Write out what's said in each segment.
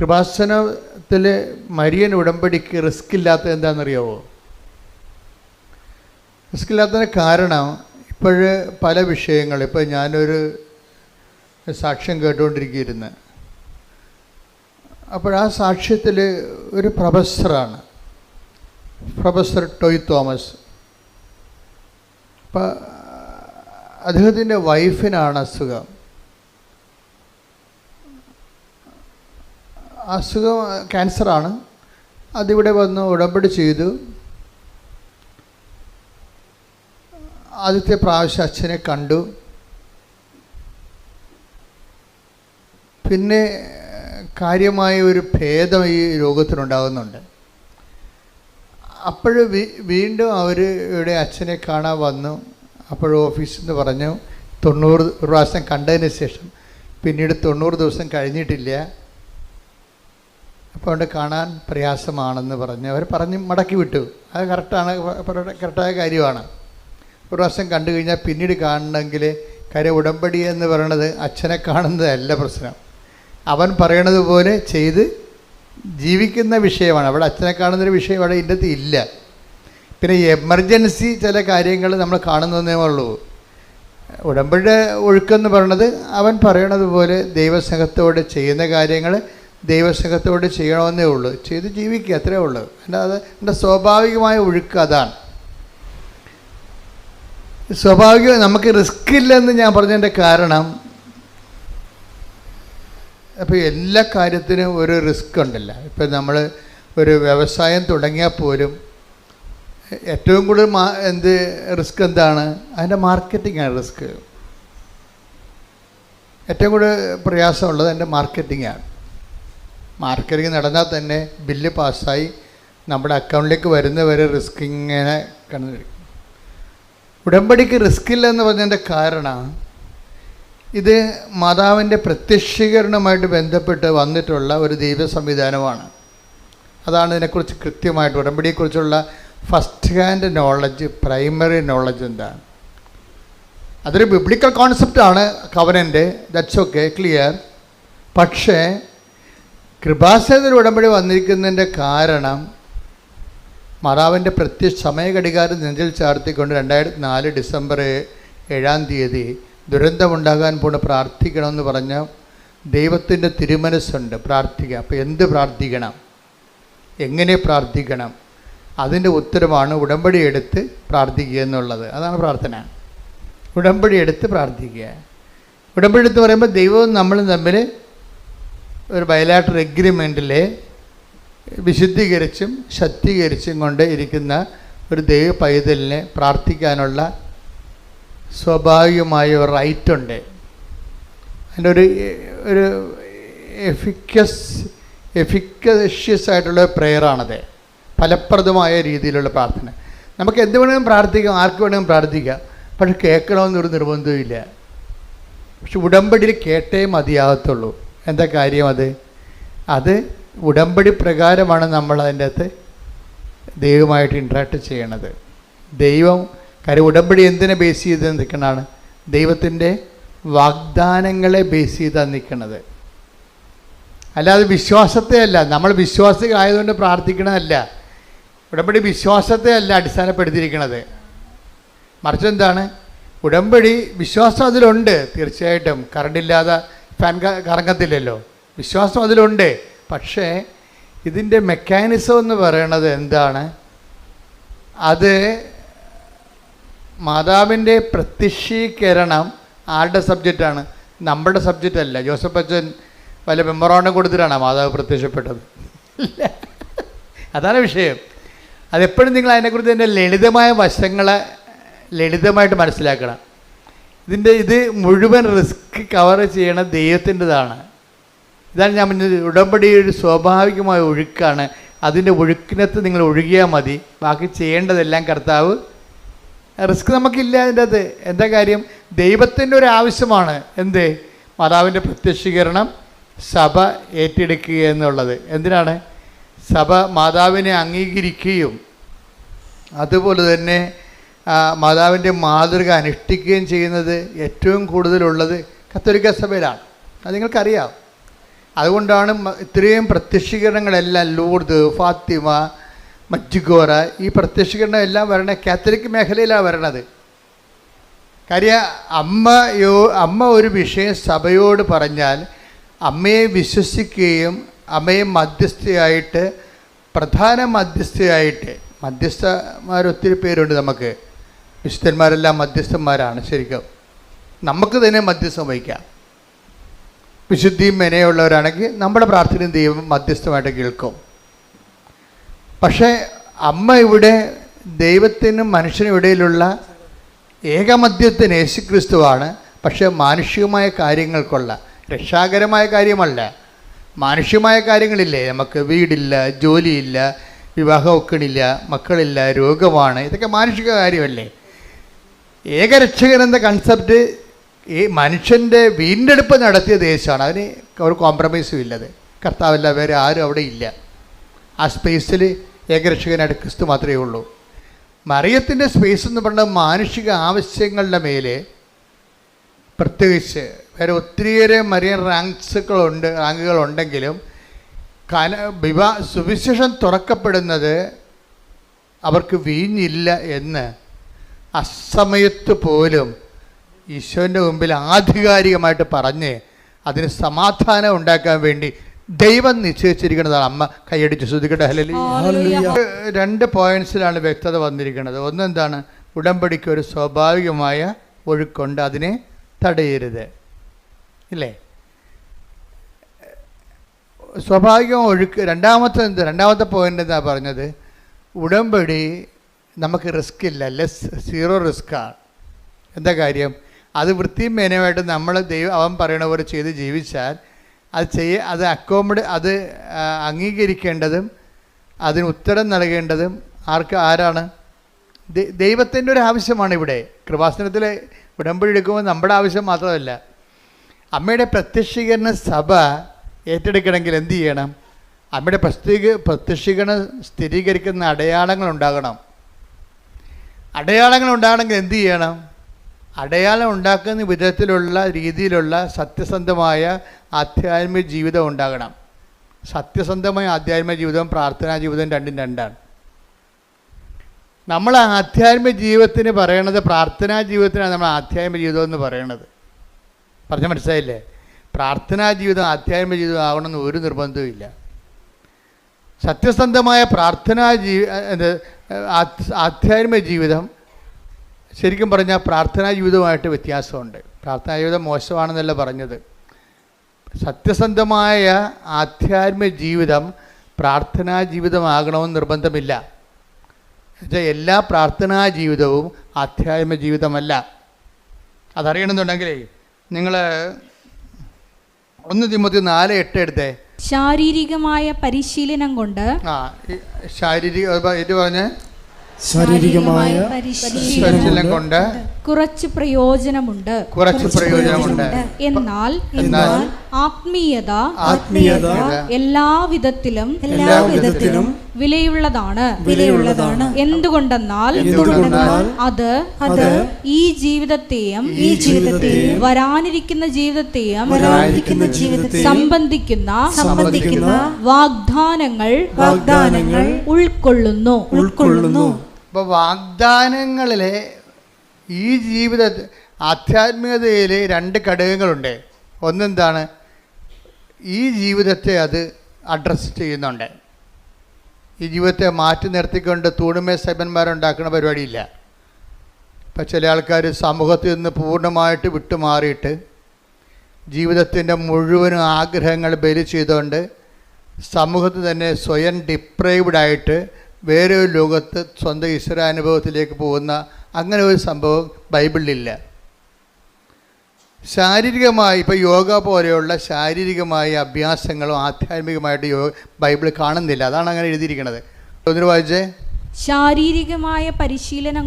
കൃപാസനത്തിൽ Marian ഉടമ്പടിക്ക് risk ഇല്ലാത്തത് എന്താണെന്നറിയാവോ? Risk ഇല്ലാത്തതിന് കാരണം ഇപ്പോഴ് പല വിഷയങ്ങൾ, ഇപ്പോൾ ഞാനൊരു സാക്ഷ്യം കേട്ടുകൊണ്ടിരിക്കുകയായിരുന്നു. അപ്പോൾ ആ സാക്ഷ്യത്തിൽ ഒരു പ്രൊഫസറാണ്, പ്രൊഫസർ ടോയ് തോമസ്. അപ്പം അദ്ദേഹത്തിൻ്റെ വൈഫിനാണ് അസുഖം. അസുഖം ക്യാൻസറാണ്. അതിവിടെ വന്ന് ഉടമ്പടി ചെയ്തു. ആദ്യത്തെ പ്രാവശ്യം അച്ഛനെ കണ്ടു. പിന്നെ കാര്യമായ ഒരു ഭേദം ഈ രോഗത്തിനുണ്ടാകുന്നുണ്ട്. അപ്പോൾ വീണ്ടും അവർ ഇവിടെ അച്ഛനെ കാണാൻ വന്നു. അപ്പോൾ ഓഫീസിൽ നിന്ന് പറഞ്ഞു 90 പ്രാവശ്യം കണ്ടതിന് ശേഷം പിന്നീട് 90 ദിവസം കഴിഞ്ഞിട്ടില്ല, അപ്പോൾ അവിടെ കാണാൻ പ്രയാസമാണെന്ന് പറഞ്ഞ് അവർ പറഞ്ഞ് മടക്കി വിട്ടു. അത് കറക്റ്റായ കാര്യമാണ്. ഒരു പ്രാവശ്യം കണ്ടു കഴിഞ്ഞാൽ പിന്നീട് കാണണമെങ്കിൽ കാര്യം ഉടമ്പടി എന്ന് പറയണത് അച്ഛനെ കാണുന്നതല്ല പ്രശ്നം, അവൻ പറയണത് പോലെ ചെയ്ത് ജീവിക്കുന്ന വിഷയമാണ്. അവിടെ അച്ഛനെ കാണുന്നൊരു വിഷയം അവിടെ ഇന്നത്തെ ഇല്ല. പിന്നെ എമർജൻസി ചില കാര്യങ്ങൾ നമ്മൾ കാണുന്നതേ ഉള്ളൂ. ഉടമ്പടിയുടെ ഒഴുക്കെന്ന് പറയണത് അവൻ പറയണത് പോലെ ദൈവസ്നേഹത്തോട് ചെയ്യുന്ന കാര്യങ്ങൾ ദൈവസ്നേഹത്തോട് ചെയ്യണമെന്നേ ഉള്ളൂ, ചെയ്ത് ജീവിക്കുക, അത്രേ ഉള്ളൂ. അല്ലാതെ എൻ്റെ സ്വാഭാവികമായ ഒഴുക്ക് അതാണ്. സ്വാഭാവികം നമുക്ക് റിസ്ക് ഇല്ലെന്ന് ഞാൻ പറഞ്ഞതിൻ്റെ കാരണം, അപ്പോൾ എല്ലാ കാര്യത്തിനും ഒരു റിസ്ക് ഉണ്ടല്ലോ. ഇപ്പം നമ്മൾ ഒരു വ്യവസായം തുടങ്ങിയാൽ പോലും ഏറ്റവും കൂടുതൽ റിസ്ക് എന്താണ്? അതിൻ്റെ മാർക്കറ്റിംഗാണ് റിസ്ക്. ഏറ്റവും കൂടുതൽ പ്രയാസമുള്ളത് അതിൻ്റെ മാർക്കറ്റിംഗാണ്. മാർക്കറ്റിംഗ് നടന്നാൽ തന്നെ ബില്ല് പാസ്സായി നമ്മുടെ അക്കൗണ്ടിലേക്ക് വരുന്നവരെ റിസ്ക് ഇങ്ങനെ കണ്ടു. ഉടമ്പടിക്ക് റിസ്ക് ഇല്ലെന്ന് പറഞ്ഞതിൻ്റെ കാരണം ഇത് മാതാവിൻ്റെ പ്രത്യക്ഷീകരണവുമായിട്ട് ബന്ധപ്പെട്ട് വന്നിട്ടുള്ള ഒരു ദൈവ സംവിധാനമാണ്. അതാണ് ഇതിനെക്കുറിച്ച് കൃത്യമായിട്ട് ഉടമ്പടിയെക്കുറിച്ചുള്ള first hand knowledge, primary knowledge എന്താണ്. അതൊരു ബിബ്ലിക്കൽ കോൺസെപ്റ്റാണ് കവനൻ്റ്, ദാറ്റ്സ് ഓക്കെ, ക്ലിയർ. പക്ഷേ കൃപാസനത്തിൽ ഉടമ്പടി വന്നിരിക്കുന്നതിൻ്റെ കാരണം മാതാവിൻ്റെ സമയഘടികാരം നെഞ്ചിൽ ചാർത്തിക്കൊണ്ട് 2004 ഡിസംബർ 7 ദുരന്തമുണ്ടാകാൻ പോണ് പ്രാർത്ഥിക്കണമെന്ന് പറഞ്ഞ ദൈവത്തിൻ്റെ തിരുമനസ്സുണ്ട് പ്രാർത്ഥിക്കുക. അപ്പോൾ എന്ത് പ്രാർത്ഥിക്കണം, എങ്ങനെ പ്രാർത്ഥിക്കണം, അതിൻ്റെ ഉത്തരമാണ് ഉടമ്പടി എടുത്ത് പ്രാർത്ഥിക്കുക എന്നുള്ളത്. അതാണ് പ്രാർത്ഥന. ഉടമ്പടി എടുത്ത് പ്രാർത്ഥിക്കുക. ഉടമ്പടി എടുത്ത് പറയുമ്പോൾ ദൈവവും നമ്മളും തമ്മിൽ ഒരു ബയലാറ്ററൽ എഗ്രിമെൻറ്റിൽ വിശുദ്ധീകരിച്ചും ശക്തീകരിച്ചും കൊണ്ട് ഇരിക്കുന്ന ഒരു ദൈവ പൈതലിനെ പ്രാർത്ഥിക്കാനുള്ള സ്വാഭാവികമായ ഒരു റൈറ്റുണ്ട്. അതിൻ്റെ ഒരു എഫിക്കഷ്യസ് ആയിട്ടുള്ള പ്രെയറാണത്, ഫലപ്രദമായ രീതിയിലുള്ള പ്രാർത്ഥന. നമുക്ക് എന്ത് വേണമെങ്കിലും പ്രാർത്ഥിക്കാം, ആർക്ക് വേണമെങ്കിലും പ്രാർത്ഥിക്കാം, പക്ഷെ കേൾക്കണമെന്നൊരു നിർബന്ധമില്ല. പക്ഷെ ഉടമ്പടിയിൽ കേട്ടേ മതിയാകത്തുള്ളൂ. എന്താ കാര്യം? അത് ഉടമ്പടി പ്രകാരമാണ് നമ്മൾ അതിൻ്റെ അകത്ത് ദൈവമായിട്ട് ഇൻട്രാക്ട് ചെയ്യണത്. ദൈവം കാര്യം ഉടമ്പടി എന്തിനെ ബേസ് ചെയ്ത് നിൽക്കണതാണ്? ദൈവത്തിൻ്റെ വാഗ്ദാനങ്ങളെ ബേസ് ചെയ്താണ് നിൽക്കുന്നത്. അല്ലാതെ വിശ്വാസത്തെ അല്ല. നമ്മൾ വിശ്വാസികളായതുകൊണ്ട് പ്രാർത്ഥിക്കണമല്ല. ഉടമ്പടി വിശ്വാസത്തെ അല്ല അടിസ്ഥാനപ്പെടുത്തിയിരിക്കുന്നത്. മറിച്ച് എന്താണ്? ഉടമ്പടി വിശ്വാസം അതിലുണ്ട്, തീർച്ചയായിട്ടും. കറണ്ടില്ലാതെ ഫാൻ കറങ്ങത്തില്ലല്ലോ, വിശ്വാസം അതിലുണ്ട്. പക്ഷേ ഇതിൻ്റെ മെക്കാനിസം എന്ന് പറയണത് എന്താണ്? അത് മാതാവിൻ്റെ പ്രത്യക്ഷീകരണം ആരുടെ സബ്ജക്റ്റാണ്? നമ്മുടെ സബ്ജക്റ്റ് അല്ല. ജോസഫ് അച്ഛൻ വല്ല മെമ്മോറാണ്ടം കൊടുത്തിട്ടാണ് മാതാവ് പ്രത്യക്ഷപ്പെട്ടത്? ഇല്ല. അതാണ് വിഷയം. അതെപ്പോഴും നിങ്ങൾ അതിനെക്കുറിച്ച് എൻ്റെ ലളിതമായ വശങ്ങളെ ലളിതമായിട്ട് മനസ്സിലാക്കണം. ഇത് മുഴുവൻ റിസ്ക് കവർ ചെയ്യണ ദൈവത്തിൻ്റെതാണ്. ഇതാണ് ഞാൻ പറഞ്ഞത്. ഉടമ്പടി ഒരു സ്വാഭാവികമായ ഒഴുക്കാണ്. അതിൻ്റെ ഒഴുക്കിനകത്ത് നിങ്ങൾ ഒഴുകിയാൽ മതി. ബാക്കി ചെയ്യേണ്ടതെല്ലാം കർത്താവ്. റിസ്ക് നമുക്കില്ല അതിൻ്റെ അത്. എന്താ കാര്യം? ദൈവത്തിൻ്റെ ഒരു ആവശ്യമാണ്. എന്ത്? മാതാവിൻ്റെ പ്രത്യക്ഷീകരണം സഭ ഏറ്റെടുക്കുക എന്നുള്ളത്. എന്തിനാണ്? സഭ മാതാവിനെ അംഗീകരിക്കുകയും അതുപോലെ തന്നെ മാതാവിൻ്റെ മാതൃക അനുഷ്ഠിക്കുകയും ചെയ്യുന്നത് ഏറ്റവും കൂടുതലുള്ളത് കത്തോലിക്ക സഭയിലാണ്. അത് നിങ്ങൾക്കറിയാം. അതുകൊണ്ടാണ് ഇത്രയും പ്രത്യക്ഷീകരണങ്ങളെല്ലാം ലൂർദ്, ഫാത്തിമ, മജ്ജിഗോറ, ഈ പ്രത്യക്ഷീകരണം എല്ലാം വരണ കാത്തലിക് മേഖലയിലാണ് വരണത്. കാര്യം അമ്മ ഒരു വിഷയം സഭയോട് പറഞ്ഞാൽ അമ്മയെ വിശ്വസിക്കുകയും അമ്മയെ മധ്യസ്ഥയായിട്ട്, പ്രധാന മധ്യസ്ഥയായിട്ട്, മധ്യസ്ഥന്മാരൊത്തിരി പേരുണ്ട് നമുക്ക്, വിശുദ്ധന്മാരെല്ലാം മധ്യസ്ഥന്മാരാണ്. ശരിക്കും നമുക്ക് തന്നെ മധ്യസ്ഥം വഹിക്കാം. വിശുദ്ധിയും മെനയുള്ളവരാണെങ്കിൽ നമ്മുടെ പ്രാർത്ഥനയും ദൈവം മധ്യസ്ഥമായിട്ട് കേൾക്കും. പക്ഷേ അമ്മ ഇവിടെ ദൈവത്തിനും മനുഷ്യനും ഇടയിലുള്ള ഏകമധ്യത്തിന് യേശുക്രിസ്തുവാണ്. പക്ഷേ മാനുഷികമായ കാര്യങ്ങൾക്കുള്ള, രക്ഷാകരമായ കാര്യമല്ല, മാനുഷികമായ കാര്യങ്ങളില്ലേ, നമുക്ക് വീടില്ല, ജോലിയില്ല, വിവാഹം ഒക്കണില്ല, മക്കളില്ല, രോഗമാണ്, ഇതൊക്കെ മാനുഷിക കാര്യമല്ലേ. ഏകരക്ഷകൻ എന്ന കൺസെപ്റ്റ് ഈ മനുഷ്യൻ്റെ വീണ്ടെടുപ്പ് നടത്തിയ ദേശമാണ്. അതിന് ഒരു കോംപ്രമൈസും ഇല്ലത്. കർത്താവല്ല, വേറെ ആരും അവിടെ ഇല്ല. ആ സ്പേസിൽ ഏകരക്ഷകനായിട്ട് ക്രിസ്തു മാത്രമേ ഉള്ളൂ. മറിയത്തിൻ്റെ സ്പേസ് എന്ന് പറഞ്ഞാൽ മാനുഷിക ആവശ്യങ്ങളുടെ മേലെ, പ്രത്യേകിച്ച് വേറെ ഒത്തിരിയേറെ മറിയൻ റാങ്കുകളുണ്ടെങ്കിലും സുവിശേഷം തുറക്കപ്പെടുന്നത് അവർക്ക് വീഞ്ഞില്ല എന്ന് അസമയത്ത് പോലും ഈശോൻ്റെ മുമ്പിൽ ആധികാരികമായിട്ട് പറഞ്ഞ് അതിന് സമാധാനം ഉണ്ടാക്കാൻ വേണ്ടി ദൈവം നിശ്ചയിച്ചിരിക്കുന്നതാണ്. അമ്മ കൈയടിച്ച് ശ്രദ്ധിക്കട്ടെ. ഹല്ലേലൂയ. 2 പോയിന്റ്സിലാണ് വ്യക്തത വന്നിരിക്കുന്നത്. ഒന്നെന്താണ്? ഉടമ്പടിക്ക് ഒരു സ്വാഭാവികമായ ഒഴുക്കുണ്ട്, അതിനെ തടയരുത്, ഇല്ലേ? സ്വാഭാവിക ഒഴുക്ക്. രണ്ടാമത്തെ പോയിന്റ് എന്താ പറഞ്ഞത്? ഉടമ്പടി നമുക്ക് റിസ്ക് ഇല്ല, സീറോ റിസ്ക്കാണ്. എന്താ കാര്യം? അത് വൃത്തിയും മേനയുമായിട്ട് നമ്മൾ അവൻ പറയണ പോലെ ചെയ്ത് ജീവിച്ചാൽ അത് അത് അംഗീകരിക്കേണ്ടതും അതിന് ഉത്തരം നൽകേണ്ടതും ആരാണ്? ദൈവത്തിൻ്റെ ഒരു ആവശ്യമാണ് ഇവിടെ. കൃപാസനത്തിൽ ഉടമ്പടി എടുക്കുമ്പോൾ നമ്മുടെ ആവശ്യം മാത്രമല്ല, അമ്മയുടെ പ്രത്യക്ഷീകരണ സഭ ഏറ്റെടുക്കണമെങ്കിൽ എന്ത് ചെയ്യണം? അമ്മയുടെ പ്രത്യക്ഷീകരണം സ്ഥിരീകരിക്കുന്ന അടയാളങ്ങൾ ഉണ്ടാകണം. അടയാളങ്ങൾ ഉണ്ടാകണമെങ്കിൽ എന്ത് ചെയ്യണം? അടയാളം ഉണ്ടാക്കുന്ന വിധത്തിലുള്ള രീതിയിലുള്ള സത്യസന്ധമായ ആധ്യാത്മിക ജീവിതം ഉണ്ടാകണം. സത്യസന്ധമായ ആധ്യാത്മിക ജീവിതവും പ്രാർത്ഥനാ ജീവിതവും രണ്ടും രണ്ടാണ്. നമ്മൾ ആധ്യാത്മിക ജീവിതത്തിന് പറയണത്, പ്രാർത്ഥനാ ജീവിതത്തിനാണ് നമ്മൾ ആധ്യാത്മിക ജീവിതം എന്ന് പറയണത്. പറഞ്ഞ മനസ്സിലായില്ലേ? പ്രാർത്ഥനാ ജീവിതം ആധ്യാത്മിക ജീവിതം ആവണമെന്ന് ഒരു നിർബന്ധവും ഇല്ല. സത്യസന്ധമായ ആധ്യാത്മിക ജീവിതം ശരിക്കും പറഞ്ഞാൽ പ്രാർത്ഥനാ ജീവിതവുമായിട്ട് വ്യത്യാസമുണ്ട്. പ്രാർത്ഥനാ ജീവിതം മോശമാണെന്നല്ല പറഞ്ഞത്. സത്യസന്ധമായ ആധ്യാത്മിക ജീവിതം പ്രാർത്ഥനാ ജീവിതമാകണമെന്ന് നിർബന്ധമില്ല. എന്നുവെച്ചാൽ എല്ലാ പ്രാർത്ഥനാ ജീവിതവും ആധ്യാത്മിക ജീവിതമല്ല. അതറിയണമെന്നുണ്ടെങ്കിലേ നിങ്ങൾ 1 തിമോത്തി 4:8 എടുത്തേ. ശാരീരികമായ പരിശീലനം കൊണ്ട് ശാരീരികമായ പരിശീലനം കൊണ്ട് കുറച്ച് പ്രയോജനമുണ്ട്. എന്നാൽ ആത്മീയത എല്ലാവിധത്തിലും വിലയുള്ളതാണ്. എന്തുകൊണ്ടെന്നാൽ അത് ഈ ജീവിതത്തെയും വരാനിരിക്കുന്ന ജീവിതത്തെയും സംബന്ധിക്കുന്ന വാഗ്ദാനങ്ങൾ ഉൾക്കൊള്ളുന്നു. അപ്പോൾ വാഗ്ദാനങ്ങളിലെ ഈ ജീവിത ആധ്യാത്മികതയിൽ 2 ഘടകങ്ങളുണ്ട്. ഒന്നെന്താണ്? ഈ ജീവിതത്തെ അത് അഡ്രസ്സ് ചെയ്യുന്നുണ്ട്. ഈ ജീവിതത്തെ മാറ്റി നിർത്തിക്കൊണ്ട് തൂണുമേ സൈബന്മാരുണ്ടാക്കുന്ന പരിപാടിയില്ല. ഇപ്പം ചില ആൾക്കാർ സമൂഹത്തിൽ നിന്ന് പൂർണ്ണമായിട്ട് വിട്ടുമാറിയിട്ട് ജീവിതത്തിൻ്റെ മുഴുവനും ആഗ്രഹങ്ങൾ ബലി ചെയ്തുകൊണ്ട് സമൂഹത്തിൽ തന്നെ സ്വയം ഡിപ്രൈവ്ഡായിട്ട് വേറെ ഒരു ലോകത്ത് സ്വന്തം ഈശ്വരാനുഭവത്തിലേക്ക് പോകുന്ന അങ്ങനെ ഒരു സംഭവം ബൈബിളിലില്ല. ശാരീരികമായി ഇപ്പോൾ യോഗ പോലെയുള്ള ശാരീരികമായ അഭ്യാസങ്ങളും ആധ്യാത്മികമായിട്ട് ബൈബിൾ കാണുന്നില്ല. അതാണ് അങ്ങനെ എഴുതിയിരിക്കുന്നത്. ഒന്നിനു വായിച്ചേ. ശാരീരികമായ പരിശീലനം.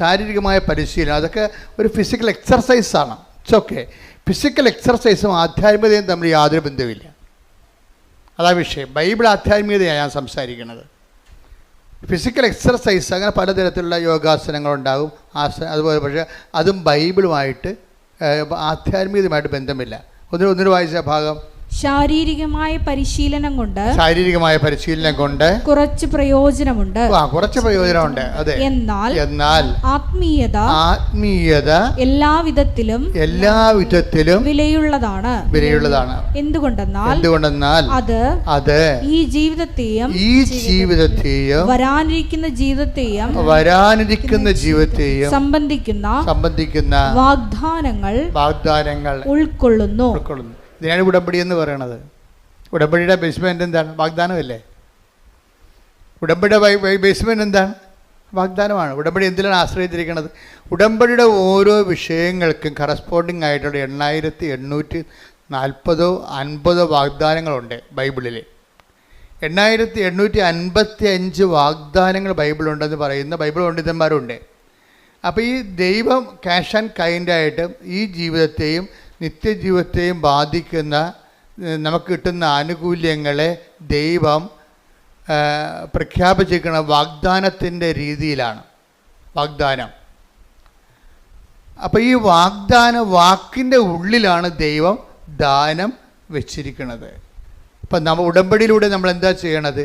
ശാരീരികമായ പരിശീലനം അതൊക്കെ ഒരു ഫിസിക്കൽ എക്സർസൈസാണ്. It's okay. ഫിസിക്കൽ എക്സർസൈസും ആധ്യാത്മികതയും തമ്മിൽ യാതൊരു ബന്ധവുമില്ല. അതാ വിഷയം. ബൈബിൾ ആധ്യാത്മികതയാണ് ഞാൻ സംസാരിക്കുന്നത്. ഫിസിക്കൽ എക്സർസൈസ് അങ്ങനെ പലതരത്തിലുള്ള യോഗാസനങ്ങളുണ്ടാകും, അതുപോലെ. പക്ഷേ അതും ബൈബിളുമായിട്ട് ആധ്യാത്മികതയുമായിട്ട് ബന്ധമില്ല. ഒന്നിനു വായിച്ച ഭാഗം. ശാരീരികമായ പരിശീലനം കൊണ്ട് ശാരീരികമായ പരിശീലനം കൊണ്ട് കുറച്ച് പ്രയോജനമുണ്ട്. കുറച്ച് പ്രയോജനമുണ്ട്. അതെ. എന്നാൽ ആത്മീയത എല്ലാവിധത്തിലും വിലയുള്ളതാണ്. എന്തുകൊണ്ടെന്നാൽ അത് ഈ ജീവിതത്തെയും വരാനിരിക്കുന്ന ജീവിതത്തെയും സംബന്ധിക്കുന്ന വാഗ്ദാനങ്ങൾ ഉൾക്കൊള്ളുന്നു. ഇതിനാണ് ഉടമ്പടി എന്ന് പറയണത്. ഉടമ്പടിയുടെ ബേസ്മെന്റ് എന്താണ്? വാഗ്ദാനമല്ലേ. ഉടമ്പടിയുടെ ബേസ്മെന്റ് എന്താണ്? വാഗ്ദാനമാണ്. ഉടമ്പടി എന്തിലാണ് ആശ്രയിച്ചിരിക്കുന്നത്? ഉടമ്പടിയുടെ ഓരോ വിഷയങ്ങൾക്കും കറസ്പോണ്ടിങ് ആയിട്ടുള്ള 8840 വാഗ്ദാനങ്ങളുണ്ട് ബൈബിളിൽ. 8855 വാഗ്ദാനങ്ങൾ ബൈബിളുണ്ടെന്ന് പറയുന്ന ബൈബിൾ പണ്ഡിതന്മാരുണ്ട്. അപ്പോൾ ഈ ദൈവം ക്യാഷ് ആൻഡ് കൈൻഡായിട്ട് ഈ ജീവിതത്തെയും നിത്യജീവിതത്തെയും ബാധിക്കുന്ന നമുക്ക് കിട്ടുന്ന ആനുകൂല്യങ്ങളെ ദൈവം പ്രഖ്യാപിച്ചിരിക്കുന്ന വാഗ്ദാനത്തിൻ്റെ രീതിയിലാണ് വാഗ്ദാനം. അപ്പോൾ ഈ വാക്കിൻ്റെ ഉള്ളിലാണ് ദൈവം ദാനം വെച്ചിരിക്കുന്നത്. അപ്പം നമ്മൾ ഉടമ്പടിയിലൂടെ നമ്മൾ എന്താ ചെയ്യണത്?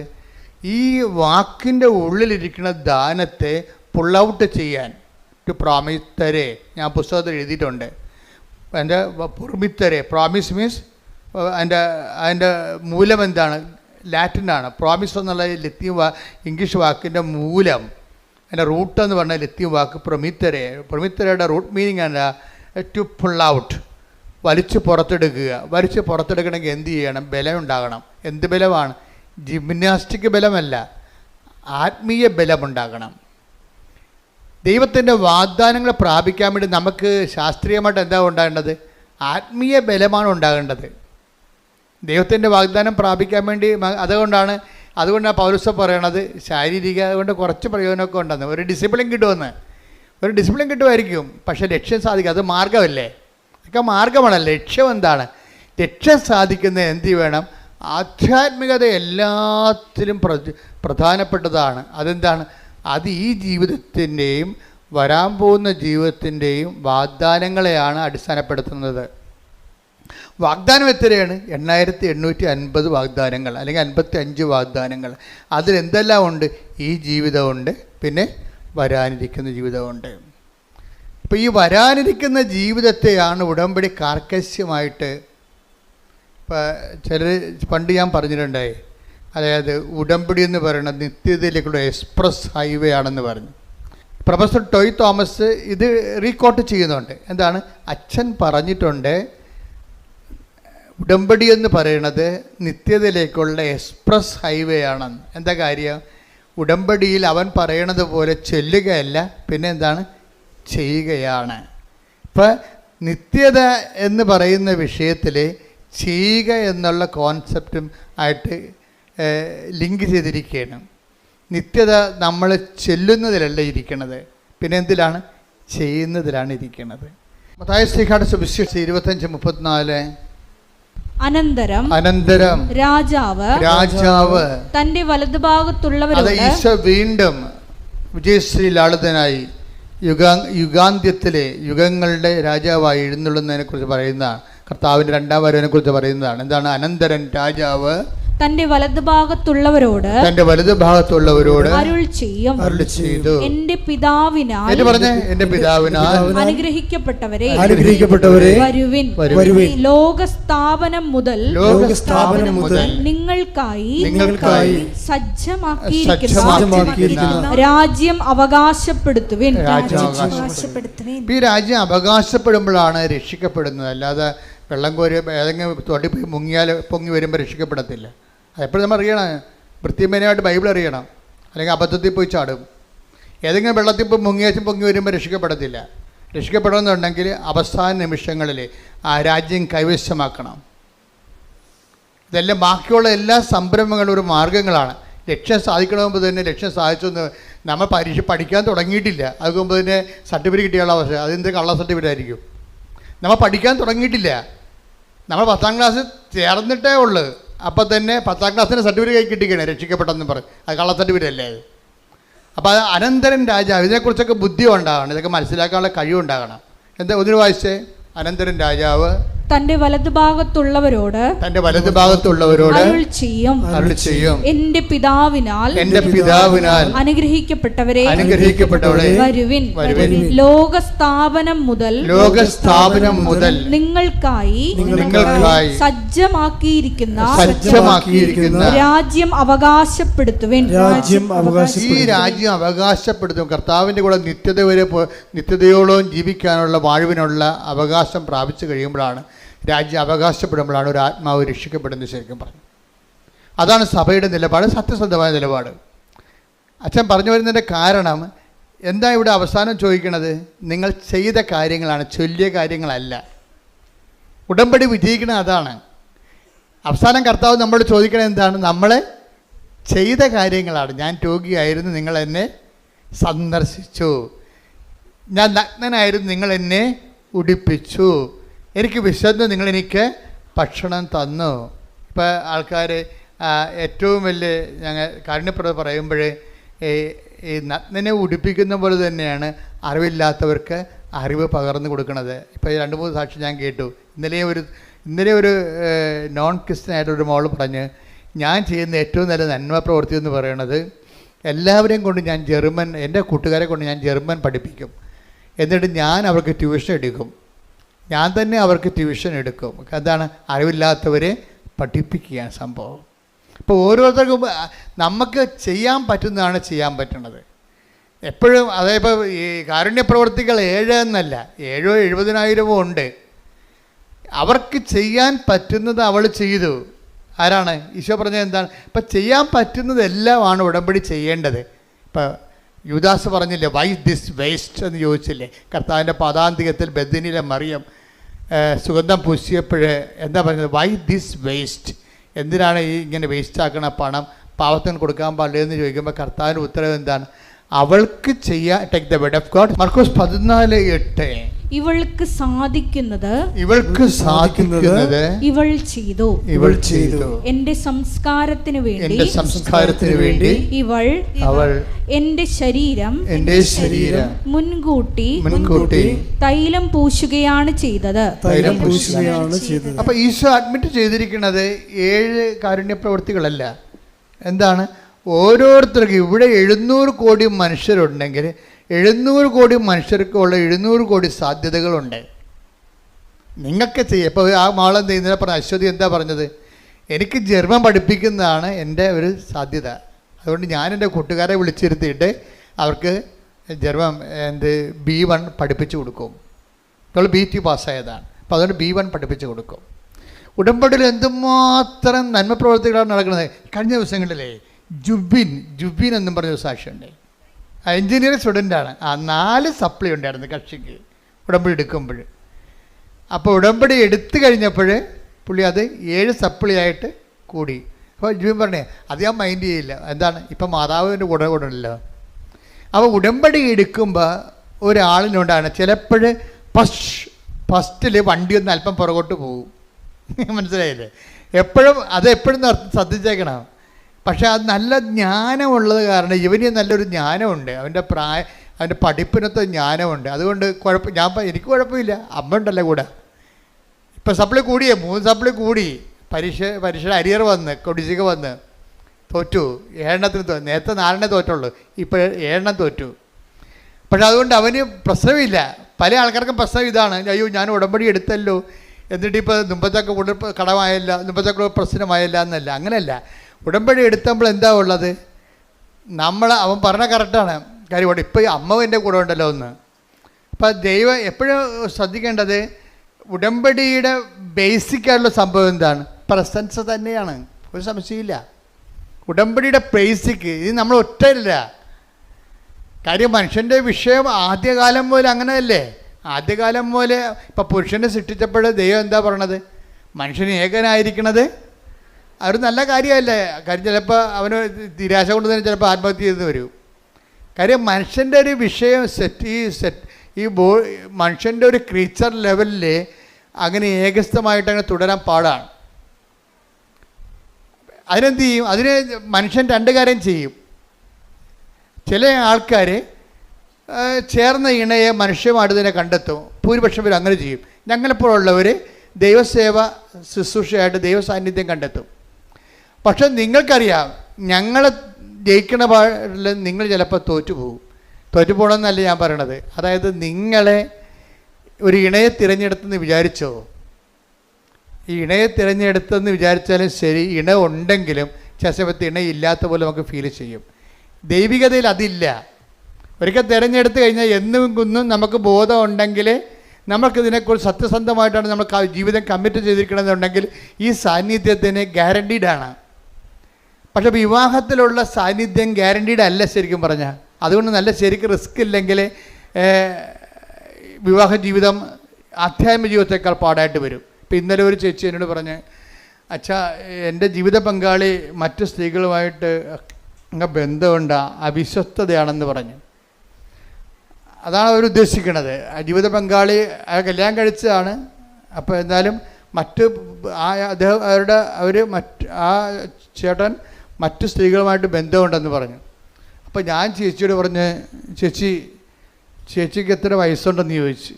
ഈ വാക്കിൻ്റെ ഉള്ളിലിരിക്കുന്ന ദാനത്തെ പുൾ ഔട്ട് ചെയ്യാൻ പ്രോമിത്തരെ ഞാൻ പുസ്തകത്തിൽ എഴുതിയിട്ടുണ്ട്. എൻ്റെ പ്രൊമിത്തരെ, പ്രോമിസ് മീൻസ് അതിൻ്റെ മൂലം എന്താണ്? ലാറ്റിനാണ്. പ്രോമിസ് എന്നുള്ള ലത്തീൻ ഇംഗ്ലീഷ് വാക്കിൻ്റെ മൂലം, അതിൻ്റെ റൂട്ട് എന്ന് പറഞ്ഞാൽ ലത്തീൻ വാക്ക് പ്രൊമിത്തരെ. പ്രൊമിത്തരയുടെ റൂട്ട് മീനിങ് ആണ് ടു പുൾ ഔട്ട്, വലിച്ച് പുറത്തെടുക്കണമെങ്കിൽ എന്ത് ചെയ്യണം? ബലം ഉണ്ടാകണം. എന്ത് ബലമാണ്? ജിംനാസ്റ്റിക് ബലമല്ല, ആത്മീയ ബലമുണ്ടാകണം. ദൈവത്തിൻ്റെ വാഗ്ദാനങ്ങൾ പ്രാപിക്കാൻ വേണ്ടി നമുക്ക് ശാസ്ത്രീയമായിട്ട് എന്താ ഉണ്ടാകേണ്ടത്? ആത്മീയ ബലമാണ് ഉണ്ടാകേണ്ടത്. ദൈവത്തിൻ്റെ വാഗ്ദാനം പ്രാപിക്കാൻ വേണ്ടി അതുകൊണ്ടാണ് പൗലോസ് പറയണത് ശാരീരിക കൊണ്ട് കുറച്ച് പ്രയോജനമൊക്കെ ഉണ്ടെന്ന്. ഒരു ഡിസിപ്ലിൻ കിട്ടുമായിരിക്കും, പക്ഷേ ലക്ഷ്യം സാധിക്കുക അത് മാർഗമല്ലേ? അതൊക്കെ മാർഗമാണ്. ലക്ഷ്യം എന്താണ്? ലക്ഷ്യം സാധിക്കുന്നത് എന്ത് വേണം? ആധ്യാത്മികത എല്ലാത്തിലും പ്രധാനപ്പെട്ടതാണ്. അതെന്താണ്? അത് ഈ ജീവിതത്തിൻ്റെയും വരാൻ പോകുന്ന ജീവിതത്തിൻ്റെയും വാഗ്ദാനങ്ങളെയാണ് അടിസ്ഥാനപ്പെടുത്തുന്നത്. വാഗ്ദാനം എത്രയാണ്? 8850 വാഗ്ദാനങ്ങൾ അല്ലെങ്കിൽ 55 വാഗ്ദാനങ്ങൾ. അതിലെന്തെല്ലാം ഉണ്ട്? ഈ ജീവിതമുണ്ട്, പിന്നെ വരാനിരിക്കുന്ന ജീവിതമുണ്ട്. ഇപ്പോൾ ഈ വരാനിരിക്കുന്ന ജീവിതത്തെയാണ് ഉടമ്പടി കാർക്കശ്യമായിട്ട് ചിലർ പണ്ട് ഞാൻ പറഞ്ഞിട്ടുണ്ടായി. അതായത് ഉടമ്പടി എന്ന് പറയുന്നത് നിത്യതയിലേക്കുള്ള എക്സ്പ്രസ് ഹൈവേ ആണെന്ന് പറഞ്ഞു. പ്രൊഫസർ ടോയ് തോമസ് ഇത് റീകോട്ട് ചെയ്യുന്നുണ്ട്. എന്താണ്? അച്ഛൻ പറഞ്ഞിട്ടുണ്ട് ഉടമ്പടി എന്ന് പറയുന്നത് നിത്യതയിലേക്കുള്ള എക്സ്പ്രസ് ഹൈവേ ആണെന്ന്. എന്താ കാര്യം? ഉടമ്പടിയിൽ അവൻ പറയണത് പോലെ ചെല്ലുകയല്ല, പിന്നെ എന്താണ്? ചെയ്യുകയാണ്. ഇപ്പം നിത്യത എന്ന് പറയുന്ന വിഷയത്തിൽ ചെയ്യുക എന്നുള്ള കോൺസെപ്റ്റും ആയിട്ട് ലിങ്ക് ചെയ്തിരിക്കുകയാണ്. നിത്യത നമ്മൾ ചെല്ലുന്നതിലല്ല ഇരിക്കുന്നത്, പിന്നെ എന്തിലാണ്? ചെയ്യുന്നതിലാണ് ഇരിക്കുന്നത്. മത്തായി ശ്ലീഹായുടെ സുവിശേഷം 25:34 അനന്തരം രാജാവ് തന്റെ വലതുഭാഗത്തുള്ളവരോട് ഈശോ വീണ്ടും വിജയശ്രീ ലാളിതനായി യുഗാന്ത്യത്തിലെ യുഗങ്ങളുടെ രാജാവായി എഴുന്നള്ളുന്നതിനെ കുറിച്ച് പറയുന്നതാണ്. കർത്താവിൻ്റെ രണ്ടാം വരവിനെ കുറിച്ച് പറയുന്നതാണ്. എന്താണ്? അനന്തരം രാജാവ് തന്റെ വലതുഭാഗത്തുള്ളവരോട് അരുൾ ചെയ്തു, എന്റെ പിതാവിനാൽ അനുഗ്രഹിക്കപ്പെട്ടവരെ വരുവിൻ. ലോകസ്ഥാപനം മുതൽ നിങ്ങൾക്കായി സജ്ജമാക്കിയിരിക്കുന്ന രാജ്യം അവകാശപ്പെടുത്തുവിൻ. ഈ രാജ്യം അവകാശപ്പെടുമ്പോഴാണ് രക്ഷിക്കപ്പെടുന്നത്. അല്ലാതെ വെള്ളം കോരി ഏതെങ്കിലും തൊടി പോയി മുങ്ങിയാൽ പൊങ്ങി വരുമ്പോൾ രക്ഷിക്കപ്പെടത്തില്ല. അതെപ്പോഴും നമ്മൾ അറിയണം. വൃത്തിമേനയായിട്ട് ബൈബിൾ അറിയണം, അല്ലെങ്കിൽ അബദ്ധത്തിൽ പോയി ചാടും. ഏതെങ്കിലും വെള്ളത്തിൽ പോയി പൊങ്ങി വരുമ്പോൾ രക്ഷിക്കപ്പെടത്തില്ല. രക്ഷിക്കപ്പെടണമെന്നുണ്ടെങ്കിൽ അവസാന നിമിഷങ്ങളിൽ ആ രാജ്യം കൈവശമാക്കണം. ഇതെല്ലാം ബാക്കിയുള്ള എല്ലാ സംരംഭങ്ങളും ഒരു മാർഗ്ഗങ്ങളാണ്. ലക്ഷ്യം സാധിക്കണമെങ്കിൽ തന്നെ ലക്ഷ്യം സാധിച്ചൊന്ന് നമ്മൾ പഠിക്കാൻ തുടങ്ങിയിട്ടില്ല, അതുകൊണ്ട് തന്നെ സർട്ടിഫിക്കറ്റ് കിട്ടിയുള്ള അവസ്ഥ അതെന്ത് കള്ള സർട്ടിഫിക്കറ്റ് ആയിരിക്കും. നമ്മൾ പഠിക്കാൻ തുടങ്ങിയിട്ടില്ല, നമ്മൾ 10ാം ക്ലാസ് ചേർന്നിട്ടേ ഉള്ളൂ. അപ്പം തന്നെ 10ാം ക്ലാസ്സിന് സർട്ടിഫിക്കറ്റ് കിട്ടിക്കണേ രക്ഷിക്കപ്പെട്ടെന്ന് പറയും. അത് കള്ള സർട്ടിഫിക്കറ്റ് അല്ലേ അത്? അപ്പോൾ അത് അനന്തരൻ രാജാവ്, ഇതിനെക്കുറിച്ചൊക്കെ ബുദ്ധി ഉണ്ടാകണം, ഇതൊക്കെ മനസ്സിലാക്കാനുള്ള കഴിവുണ്ടാകണം. എന്താ ഒന്നിനു വായിച്ചേ? അനന്തരൻ രാജാവ് തന്റെ വലതുഭാഗത്തുള്ളവരോട് അരുൾ ചെയ്യും, എന്റെ പിതാവിനാൽ അനുഗ്രഹിക്കപ്പെട്ടവരെ വരുവിൻ. ലോകസ്ഥാപനം മുതൽ നിങ്ങൾക്കായി സജ്ജമാക്കിയിരിക്കുന്ന രാജ്യം അവകാശപ്പെടുത്തുവിൻ. ഈ രാജ്യം അവകാശപ്പെടുത്തും. കർത്താവിന്റെ കൂടെ നിത്യതയോളം ജീവിക്കാനുള്ള വാഴുവിനുള്ള അവകാശം പ്രാപിച്ചു കഴിയുമ്പോഴാണ്, രാജ്യം അവകാശപ്പെടുമ്പോഴാണ് ഒരു ആത്മാവ് രക്ഷിക്കപ്പെടുന്നത്. ശരിക്കും പറഞ്ഞു അതാണ് സഭയുടെ നിലപാട്, സത്യസന്ധമായ നിലപാട്. അച്ഛൻ പറഞ്ഞു വരുന്നതിൻ്റെ കാരണം എന്താ? ഇവിടെ അവസാനം ചോദിക്കണത് നിങ്ങൾ ചെയ്ത കാര്യങ്ങളാണ്, ചൊല്ലിയ കാര്യങ്ങളല്ല. ഉടമ്പടി വിജയിക്കണത് അതാണ്. അവസാനം കർത്താവ് നമ്മളോട് ചോദിക്കണത് എന്താണ്? നമ്മൾ ചെയ്ത കാര്യങ്ങളാണ്. ഞാൻ രോഗിയായിരുന്നു, നിങ്ങൾ എന്നെ സന്ദർശിച്ചു. ഞാൻ നഗ്നനായിരുന്നു, നിങ്ങൾ എന്നെ ഉടുപ്പിച്ചു. എനിക്ക് വിശന്ന്, നിങ്ങളെനിക്ക് ഭക്ഷണം തന്നു. ഇപ്പോൾ ആൾക്കാർ ഏറ്റവും വലിയ ഞങ്ങൾ കാരുണ്യപ്രവൃത്തി പറയുമ്പോൾ ഈ നഗ്നനെ ഉടുപ്പിക്കുന്ന പോലെ തന്നെയാണ് അറിവില്ലാത്തവർക്ക് അറിവ് പകർന്നു കൊടുക്കുന്നത്. ഇപ്പോൾ 2-3 സാക്ഷി ഞാൻ കേട്ടു. ഇന്നലെ ഒരു നോൺ ക്രിസ്ത്യനായിട്ടൊരു മോൾ പറഞ്ഞ്, ഞാൻ ചെയ്യുന്ന ഏറ്റവും നല്ല നന്മ പ്രവൃത്തി എന്ന് പറയുന്നത് എല്ലാവരെയും കൊണ്ട് ഞാൻ എൻ്റെ കൂട്ടുകാരെ കൊണ്ട് ഞാൻ ജർമ്മൻ പഠിപ്പിക്കും. എന്നിട്ട് ഞാൻ അവർക്ക് ട്യൂഷൻ എടുക്കും. ഞാൻ തന്നെ അവർക്ക് ട്യൂഷൻ എടുക്കും. എന്താണ്? അറിവില്ലാത്തവരെ പഠിപ്പിക്കുകയാണ് സംഭവം. ഇപ്പോൾ ഓരോരുത്തർക്കും നമുക്ക് ചെയ്യാൻ പറ്റുന്നതാണ് ചെയ്യാൻ പറ്റുന്നത് എപ്പോഴും. അതായത് ഇപ്പോൾ ഈ കാരുണ്യപ്രവർത്തികൾ 7 എന്നല്ല, 7,000 70,000 ഉണ്ട്. അവർക്ക് ചെയ്യാൻ പറ്റുന്നത് അവൾ ചെയ്തു. ആരാണ്? ഈശോ പറഞ്ഞത് എന്താണ്? ഇപ്പം ചെയ്യാൻ പറ്റുന്നതെല്ലാമാണ് ഉടമ്പടി ചെയ്യേണ്ടത്. ഇപ്പം യൂദാസ് പറഞ്ഞില്ലേ, വൈ ദിസ് വേസ്റ്റ് എന്ന് ചോദിച്ചില്ലേ? കർത്താവിൻ്റെ പാദാന്തികത്തിൽ ബെഥനിയിലെ മറിയം സുഗന്ധം പൂശിയപ്പോൾ എന്താ പറഞ്ഞത്? Why this waste? എന്തിനാണ് ഈ ഇങ്ങനെ വേസ്റ്റ് ആക്കണ പണം? പാവത്തിന് കൊടുക്കാൻ പാടില്ല എന്ന് ചോദിക്കുമ്പോൾ കർത്താവിൻ്റെ ഉത്തരവ് എന്താണ്? അവൾക്ക് ചെയ്യാൻ. Take the word of God. മർക്കോസ് 14:8. ഇവൾക്ക് സാധിക്കുന്നത് ഇവൾ ചെയ്തു. എന്റെ സംസ്കാരത്തിന് വേണ്ടി അവൾ എന്റെ ശരീരം മുൻകൂട്ടി തൈലം പൂശുകയാണ് ചെയ്തത്. അപ്പൊ ഈശോ അഡ്മിറ്റ് ചെയ്തിരിക്കുന്നത് 7 കാരുണ്യ പ്രവൃത്തികളല്ല. എന്താണ്? ഓരോരുത്തർക്കും ഇവിടെ 700 കോടി മനുഷ്യരുണ്ടെങ്കിൽ 700 കോടി മനുഷ്യർക്കുള്ള 700 കോടി സാധ്യതകളുണ്ട്. നിങ്ങൾക്ക് ചെയ്യാം. ഇപ്പോൾ ആ മാളെന്ത് ചെയ്യുന്നതിനെ പറഞ്ഞ അശ്വതി എന്താ പറഞ്ഞത്? എനിക്ക് ജർമ്മൻ പഠിപ്പിക്കുന്നതാണ് എൻ്റെ ഒരു സാധ്യത. അതുകൊണ്ട് ഞാൻ എൻ്റെ കൂട്ടുകാരെ വിളിച്ചിരുത്തിയിട്ട് അവർക്ക് ജർമ്മൻ B1 പഠിപ്പിച്ചു കൊടുക്കും. നമ്മൾ B2 പാസ്സായതാണ്. അപ്പോൾ അതുകൊണ്ട് B1 പഠിപ്പിച്ചു കൊടുക്കും. ഉടമ്പടിയിൽ എന്തുമാത്രം നന്മ പ്രവർത്തികളാണ് നടക്കുന്നത്. കഴിഞ്ഞ ദിവസങ്ങളിലേ ജുബിൻ എന്നും പറഞ്ഞൊരു സാക്ഷിയുണ്ട്. എൻജിനീയറിംഗ് സ്റ്റുഡൻ്റാണ്. 4 സപ്ലി ഉണ്ടായിരുന്നു കക്ഷിക്ക് ഉടമ്പടി എടുക്കുമ്പോൾ. അപ്പോൾ ഉടമ്പടി എടുത്തു കഴിഞ്ഞപ്പോൾ പുള്ളി അത് 7 സപ്ലി ആയിട്ട് കൂടി. അപ്പോൾ ജുബിൻ പറഞ്ഞേ അത് ഞാൻ മൈൻഡ് ചെയ്യില്ല. എന്താണ്? ഇപ്പം മാതാവിൻ്റെ കൂടെ ഉണ്ടല്ലോ. അപ്പോൾ ഉടമ്പടി എടുക്കുമ്പോൾ ഒരാളിനുണ്ടാണ് ചിലപ്പോൾ ഫസ്റ്റിൽ വണ്ടി ഒന്ന് അല്പം പുറകോട്ട് പോകും. മനസ്സിലായില്ലേ? എപ്പോഴും ശ്രദ്ധിച്ചേക്കണം. പക്ഷേ അത് നല്ല ജ്ഞാനമുള്ളത് കാരണം ഇവന് നല്ലൊരു ജ്ഞാനമുണ്ട്. അവൻ്റെ പഠിപ്പിനത്തെ ജ്ഞാനമുണ്ട്. അതുകൊണ്ട് എനിക്ക് കുഴപ്പമില്ല. അമ്മ ഉണ്ടല്ലോ കൂടെ. ഇപ്പം സപ്ലി കൂടിയേ 3 സപ്ലി കൂടി. പരീക്ഷയുടെ അരിയർ വന്ന് കൊടിശിക വന്ന് തോറ്റു. 7 നേരത്തെ 4 തോറ്റുള്ളൂ. ഇപ്പോൾ 7 തോറ്റു. പക്ഷെ അതുകൊണ്ട് അവന് പ്രശ്നമില്ല. പല ആൾക്കാർക്കും പ്രശ്നം ഇതാണ്, അയ്യോ ഞാൻ ഉടമ്പടി എടുത്തല്ലോ എന്നിട്ട് ഇപ്പോൾ മുമ്പത്തൊക്കെ കടമായല്ല, മുമ്പത്തൊക്കെ പ്രശ്നമായല്ല എന്നല്ല. അങ്ങനെയല്ല. ഉടമ്പടി എടുത്തപ്പോൾ എന്താ ഉള്ളത്? അവൻ പറഞ്ഞ കറക്റ്റാണ് കാര്യം. ഇവിടെ ഇപ്പോൾ അമ്മ എൻ്റെ കൂടെ ഉണ്ടല്ലോ ഒന്ന്. അപ്പം ദൈവം എപ്പോഴും ശ്രദ്ധിക്കേണ്ടത് ഉടമ്പടിയുടെ ബേസിക്കായിട്ടുള്ള സംഭവം എന്താണ്? പ്രസൻസ് തന്നെയാണ്. ഒരു സംശയമില്ല. ഉടമ്പടിയുടെ ബേസിക്ക് ഇത് നമ്മൾ ഒറ്റയില്ല. കാര്യം മനുഷ്യൻ്റെ വിഷയം ആദ്യകാലം പോലെ അങ്ങനെയല്ലേ? ആദ്യകാലം പോലെ ഇപ്പം പുരുഷനെ സൃഷ്ടിച്ചപ്പോൾ ദൈവം എന്താ പറയണത്? മനുഷ്യന് ഏകനായിരിക്കണത് അതൊരു നല്ല കാര്യമല്ലേ? കാര്യം ചിലപ്പോൾ അവന് നിരാശ കൊണ്ട് തന്നെ ചിലപ്പോൾ ആത്മഹത്യ ചെയ്തെന്ന് വരും. കാര്യം മനുഷ്യൻ്റെ ഒരു വിഷയം മനുഷ്യൻ്റെ ഒരു ക്രീച്ചർ ലെവലിൽ അങ്ങനെ ഏകസ്ഥമായിട്ട് അങ്ങനെ തുടരാൻ പാടാണ്. അതിനെന്ത് ചെയ്യും? അതിന് മനുഷ്യൻ 2 കാര്യം ചെയ്യും. ചില ആൾക്കാർ ചേർന്ന ഇണയെ മനുഷ്യമായിട്ട് തന്നെ കണ്ടെത്തും. ഭൂരിപക്ഷം പേര് അങ്ങനെ ചെയ്യും. ഞങ്ങളെപ്പോഴുള്ളവർ ദൈവസേവ ശുശ്രൂഷയായിട്ട് ദൈവ സാന്നിധ്യം കണ്ടെത്തും. പക്ഷെ നിങ്ങൾക്കറിയാം, ഞങ്ങൾ ജയിക്കണ പാടിൽ നിങ്ങൾ ചിലപ്പോൾ തോറ്റുപോകണമെന്നല്ല ഞാൻ പറയണത്. അതായത് നിങ്ങളെ ഒരു ഇണയെ തിരഞ്ഞെടുത്തെന്ന് വിചാരിച്ചോ, ഈ ഇണയെ തിരഞ്ഞെടുത്തെന്ന് വിചാരിച്ചാലും ശരി, ഇണ ഉണ്ടെങ്കിലും ചില സമയത്ത് ഇണയില്ലാത്ത പോലെ നമുക്ക് ഫീൽ ചെയ്യും. ദൈവികതയിൽ അതില്ല. ഒരിക്കൽ തിരഞ്ഞെടുത്ത് കഴിഞ്ഞാൽ എന്നും കുന്നും നമുക്ക് ബോധം ഉണ്ടെങ്കിൽ, നമുക്കിതിനെക്കുറിച്ച് സത്യസന്ധമായിട്ടാണ് നമ്മൾ ജീവിതം കമ്മിറ്റ് ചെയ്തിരിക്കണമെന്നുണ്ടെങ്കിൽ ഈ സാന്നിധ്യത്തിന് ഗ്യാരണ്ടീഡാണ്. പക്ഷെ വിവാഹത്തിലുള്ള സാന്നിധ്യം ഗ്യാരണ്ടീഡ് അല്ല ശരിക്കും പറഞ്ഞാൽ. അതുകൊണ്ട് നല്ല ശരിക്കും റിസ്ക് ഇല്ലെങ്കിൽ വിവാഹ ജീവിതം ആധ്യാത്മിക ജീവിതത്തേക്കാൾ പാടായിട്ട് വരും. ഇപ്പം ഇന്നലെ ഒരു ചേച്ചി എന്നോട് പറഞ്ഞ്, അച്ഛാ എൻ്റെ ജീവിത പങ്കാളി മറ്റു സ്ത്രീകളുമായിട്ട് ബന്ധമുണ്ട്, അവിശ്വസ്തതയാണെന്ന് പറഞ്ഞു. അതാണ് അവർ ഉദ്ദേശിക്കുന്നത്. ജീവിത പങ്കാളി കല്യാണം കഴിച്ചതാണ്, അപ്പോൾ എന്നാലും ആ ചേട്ടൻ മറ്റു സ്ത്രീകളുമായിട്ട് ബന്ധമുണ്ടെന്ന് പറഞ്ഞു. അപ്പോൾ ഞാൻ ചേച്ചിയോട് പറഞ്ഞ്, ചേച്ചിക്ക് എത്ര വയസ്സുണ്ടെന്ന് ചോദിച്ചു.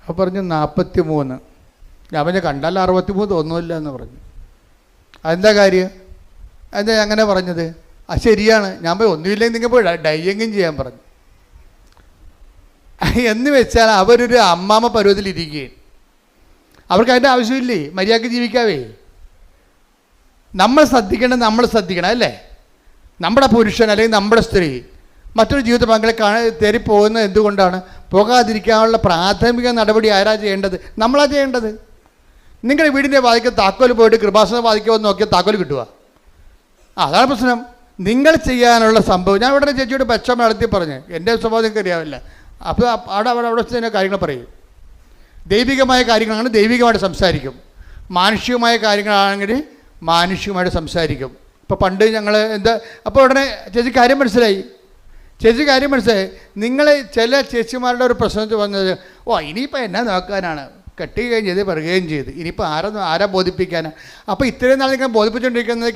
അപ്പോൾ പറഞ്ഞു 43. ഞാൻ പറഞ്ഞു കണ്ടാൽ 63 തോന്നുന്നില്ല എന്ന് പറഞ്ഞു. അതെന്താ കാര്യം, എന്താ അങ്ങനെ പറഞ്ഞത്? ശരിയാണ്. ഞാൻ പോയി ഒന്നുമില്ലെങ്കിൽ നിങ്ങൾ പോയി ഡൈയെങ്കിലും ചെയ്യാൻ പറഞ്ഞു. എന്ന് വെച്ചാൽ അവരൊരു അമ്മാമ്മ പരുവത്തിലിരിക്കുകയും അവർക്ക് അതിൻ്റെ ആവശ്യമില്ലേ, മര്യാദയ്ക്ക് ജീവിക്കാവേ. നമ്മൾ ശ്രദ്ധിക്കണം അല്ലേ? നമ്മുടെ പുരുഷൻ അല്ലെങ്കിൽ നമ്മുടെ സ്ത്രീ മറ്റൊരു ജീവിത പങ്കാളി തേടി പോകുന്നത് എന്തുകൊണ്ടാണ്? പോകാതിരിക്കാനുള്ള പ്രാഥമിക നടപടി ആരാ ചെയ്യേണ്ടത്? നമ്മളാ ചെയ്യേണ്ടത്. നിങ്ങളുടെ വീടിൻ്റെ വാതിക്ക് താക്കോൽ പോയിട്ട് കൃപാസന വാതിക്കോ നോക്കിയാൽ താക്കോൽ കിട്ടുക. അതാണ് പ്രശ്നം. നിങ്ങൾ ചെയ്യാനുള്ള സംഭവം. ഞാൻ ഉടനെ ചേച്ചിയോട് പച്ചമ നടത്തി പറഞ്ഞ്, എൻ്റെ സ്വഭാവം നിങ്ങൾക്ക് അറിയാവില്ല. അപ്പോൾ അവിടെ തന്നെ കാര്യങ്ങൾ പറയും. ദൈവികമായ കാര്യങ്ങളാണ് ദൈവികമായിട്ട് സംസാരിക്കും, മാനുഷികമായ കാര്യങ്ങളാണെങ്കിൽ മാനുഷികമായിട്ട് സംസാരിക്കും. ഇപ്പോൾ പണ്ട് ഞങ്ങൾ അപ്പോൾ ഉടനെ ചേച്ചി കാര്യം മനസ്സിലായി. നിങ്ങൾ ചില ചേച്ചിമാരുടെ ഒരു പ്രശ്നം വന്നത്, ഇനിയിപ്പോൾ എന്നാ നോക്കാനാണ്, കെട്ടി കഴിഞ്ഞത് പറയുകയും ചെയ്ത്, ഇനിയിപ്പോൾ ആരാ ബോധിപ്പിക്കാനാണ്? അപ്പോൾ ഇത്രയും നാൾ നിങ്ങൾ ബോധിപ്പിച്ചുകൊണ്ടിരിക്കുന്നത്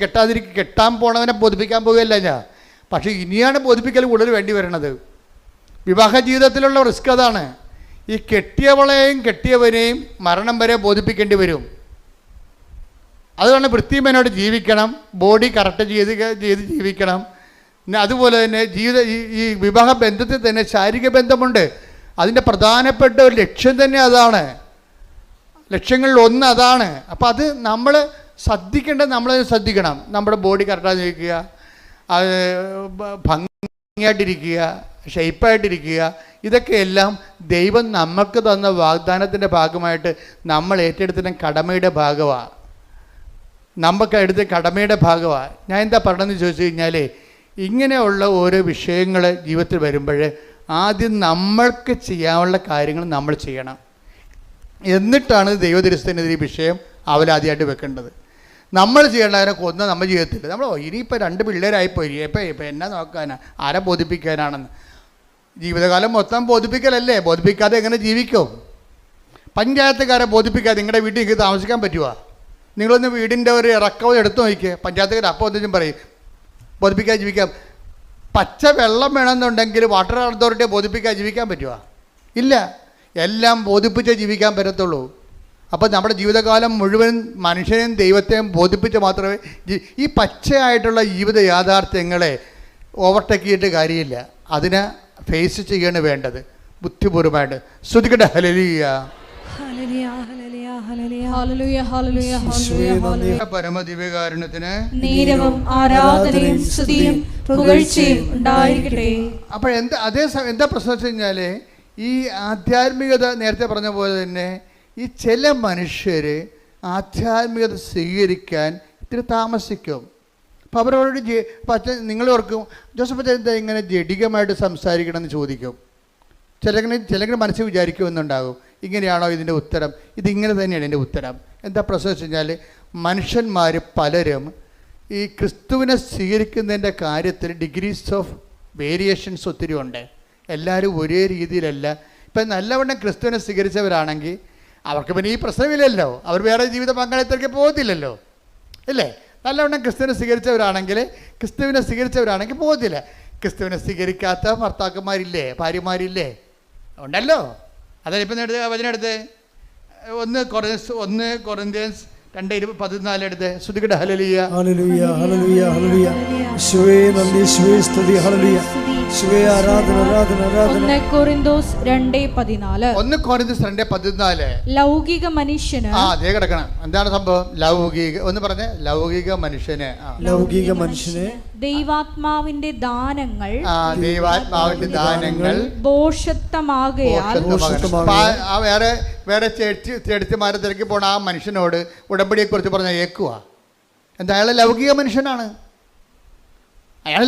കെട്ടാൻ പോണവനെ ബോധിപ്പിക്കാൻ പോകുകയല്ല ഞാൻ. പക്ഷേ ഇനിയാണ് ബോധിപ്പിക്കൽ കൂടുതൽ വേണ്ടി വരണത്. വിവാഹ ജീവിതത്തിലുള്ള റിസ്ക് അതാണ്. ഈ കെട്ടിയവളെയും കെട്ടിയവനെയും മരണം വരെ ബോധിപ്പിക്കേണ്ടി വരും. അതുകൊണ്ട് വൃത്തിമേനോട് ജീവിക്കണം, ബോഡി കറക്റ്റ് ചെയ്ത് ജീവിക്കണം. അതുപോലെ തന്നെ ഈ വിവാഹ ബന്ധത്തിൽ തന്നെ ശാരീരിക ബന്ധമുണ്ട്. അതിൻ്റെ പ്രധാനപ്പെട്ട ഒരു ലക്ഷ്യം തന്നെ അതാണ്. ലക്ഷ്യങ്ങളിൽ ഒന്ന് അതാണ്. അപ്പോൾ അത് നമ്മൾ ശ്രദ്ധിക്കണം. നമ്മുടെ ബോഡി കറക്റ്റായി ജീവിക്കുക, അത് ഭംഗിയായിട്ടിരിക്കുക, ഷെയ്പ്പായിട്ടിരിക്കുക. ഇതൊക്കെയെല്ലാം ദൈവം നമുക്ക് തന്ന വാഗ്ദാനത്തിൻ്റെ ഭാഗമായിട്ട് നമ്മൾ ഏറ്റെടുത്തിൻ്റെ കടമയുടെ ഭാഗമാണ്. ഞാൻ എന്താ പറഞ്ഞതെന്ന് ചോദിച്ചു കഴിഞ്ഞാൽ, ഇങ്ങനെയുള്ള ഓരോ വിഷയങ്ങൾ ജീവിതത്തിൽ വരുമ്പോൾ ആദ്യം നമ്മൾക്ക് ചെയ്യാനുള്ള കാര്യങ്ങൾ നമ്മൾ ചെയ്യണം. എന്നിട്ടാണ് ദൈവദരിസ്ഥനെതിരെ വിഷയം അവലാദ്യമായിട്ട് വെക്കേണ്ടത്. നമ്മൾ ചെയ്യേണ്ടതിനെ കൊന്ന് നമ്മൾ ജീവിതത്തിൽ നമ്മൾ ഇനിയിപ്പോൾ 2 പിള്ളേരായിപ്പോയി, ഇപ്പം എന്നാ നോക്കാനാ, ആരെ ബോധിപ്പിക്കാനാണെന്ന്. ജീവിതകാലം മൊത്തം ബോധിപ്പിക്കലല്ലേ? ബോധിപ്പിക്കാതെ എങ്ങനെ ജീവിക്കും? പഞ്ചായത്തുകാരെ ബോധിപ്പിക്കാതെ നിങ്ങളുടെ വീട്ടിൽ നിങ്ങൾക്ക് താമസിക്കാൻ പറ്റുമോ? നിങ്ങളൊന്ന് വീടിൻ്റെ ഒരു ഇറക്കവും എടുത്തു നോക്കിയേ. പഞ്ചായത്തുകാർ അപ്പോൾ എന്തെങ്കിലും പറയും, ബോധിപ്പിക്കാൻ ജീവിക്കാം. പച്ച വെള്ളം വേണമെന്നുണ്ടെങ്കിൽ വാട്ടർ അതോറിറ്റിയെ ബോധിപ്പിക്കാൻ ജീവിക്കാൻ പറ്റുമോ? ഇല്ല. എല്ലാം ബോധിപ്പിച്ചേ ജീവിക്കാൻ പറ്റത്തുള്ളൂ. അപ്പോൾ നമ്മുടെ ജീവിതകാലം മുഴുവൻ മനുഷ്യനെയും ദൈവത്തെയും ബോധിപ്പിച്ച് മാത്രമേ ഈ പച്ചയായിട്ടുള്ള ജീവിത യാഥാർത്ഥ്യങ്ങളെ ഓവർടേക്ക് ചെയ്തിട്ട് കാര്യമില്ല. അതിനെ ഫേസ് ചെയ്യാണ് വേണ്ടത് ബുദ്ധിപൂർവമായിട്ട്. ശ്രുതിക്കട്ടെ ഹല്ലേലൂയ. പരമദിവ്യകാരുണ്യത്തിന് നേരവും ആരാധനയും സ്തുതിയും പുകഴ്ചയും ഉണ്ടായിരിക്കട്ടെ. അപ്പോൾ എന്താ പ്രശ്നം വെച്ച് കഴിഞ്ഞാൽ, ഈ ആധ്യാത്മികത നേരത്തെ പറഞ്ഞ പോലെ തന്നെ ഈ ചില മനുഷ്യർ ആധ്യാത്മികത സ്വീകരിക്കാൻ ഇത്തിരി താമസിക്കും. അപ്പോൾ അവരോട് നിങ്ങൾ ഓർക്കും, ജോസഫ് എന്താ ഇങ്ങനെ ജഡികമായിട്ട് സംസാരിക്കണമെന്ന് ചോദിക്കും. ചിലങ്ങനെ മനസ്സിൽ വിചാരിക്കുമെന്നുണ്ടാകും, ഇങ്ങനെയാണോ ഇതിൻ്റെ ഉത്തരം? ഇതിങ്ങനെ തന്നെയാണ് എൻ്റെ ഉത്തരം. എന്താ പ്രശ്നം വെച്ച് കഴിഞ്ഞാൽ, മനുഷ്യന്മാർ പലരും ഈ ക്രിസ്തുവിനെ സ്വീകരിക്കുന്നതിൻ്റെ കാര്യത്തിൽ ഡിഗ്രീസ് ഓഫ് വേരിയേഷൻസ് ഒത്തിരി ഉണ്ട്. എല്ലാവരും ഒരേ രീതിയിലല്ല. ഇപ്പം നല്ലവണ്ണം ക്രിസ്തുവിനെ സ്വീകരിച്ചവരാണെങ്കിൽ അവർക്ക് പിന്നെ ഈ പ്രശ്നമില്ലല്ലോ, അവർ വേറെ ജീവിത പങ്കാളിത്തർക്ക് പോകത്തില്ലല്ലോ, അല്ലേ? നല്ലവണ്ണം ക്രിസ്തുവിനെ സ്വീകരിച്ചവരാണെങ്കിൽ പോകത്തില്ല. ക്രിസ്തുവിനെ സ്വീകരിക്കാത്ത ഭർത്താക്കന്മാരില്ലേ, ഭാര്യമാരില്ലേ? ഉണ്ടല്ലോ. അതായത് ഇപ്പം വചനം എടുത്ത് ഒന്ന് കൊറിന്ത്യൻസ് 2:14 എടുത്ത് ശ്രുതികട ഹല്ലേലൂയ. ഹല്ലേലൂയ ഹല്ലേലൂയ ഹല്ലേലൂയ. യേശുവേ നന്ദി, യേശുവേ സ്തുതി. ഹല്ലേലൂയ. യേശുവേ ആരാധന ആരാധന ആരാധന. 1 കൊരിന്തോസ് 2:14. 1 കൊരിന്ത്യൻസ് 2:14. ലൗകിക മനുഷ്യന് അതേ കിടക്കണം. എന്താണ് സംഭവം? ലൗകിക ഒന്ന് പറഞ്ഞേ. ലൗകിക മനുഷ്യന് ലൗകിക മനുഷ്യനെ ദൈവാത്മാവിന്റെ ദാനങ്ങൾ ദൈവാത്മാവിന്റെ ദാനങ്ങൾ ഭോഷത്വമാകയാൽ വേറെ ചെടിച്ചുമാരെ തിരക്കി പോണ ആ മനുഷ്യനോട് ഉടമ്പടിയെ കുറിച്ച് പറഞ്ഞ ഏക്കുക. എന്താ? അയാൾ ലൗകിക മനുഷ്യനാണ്. അയാൾ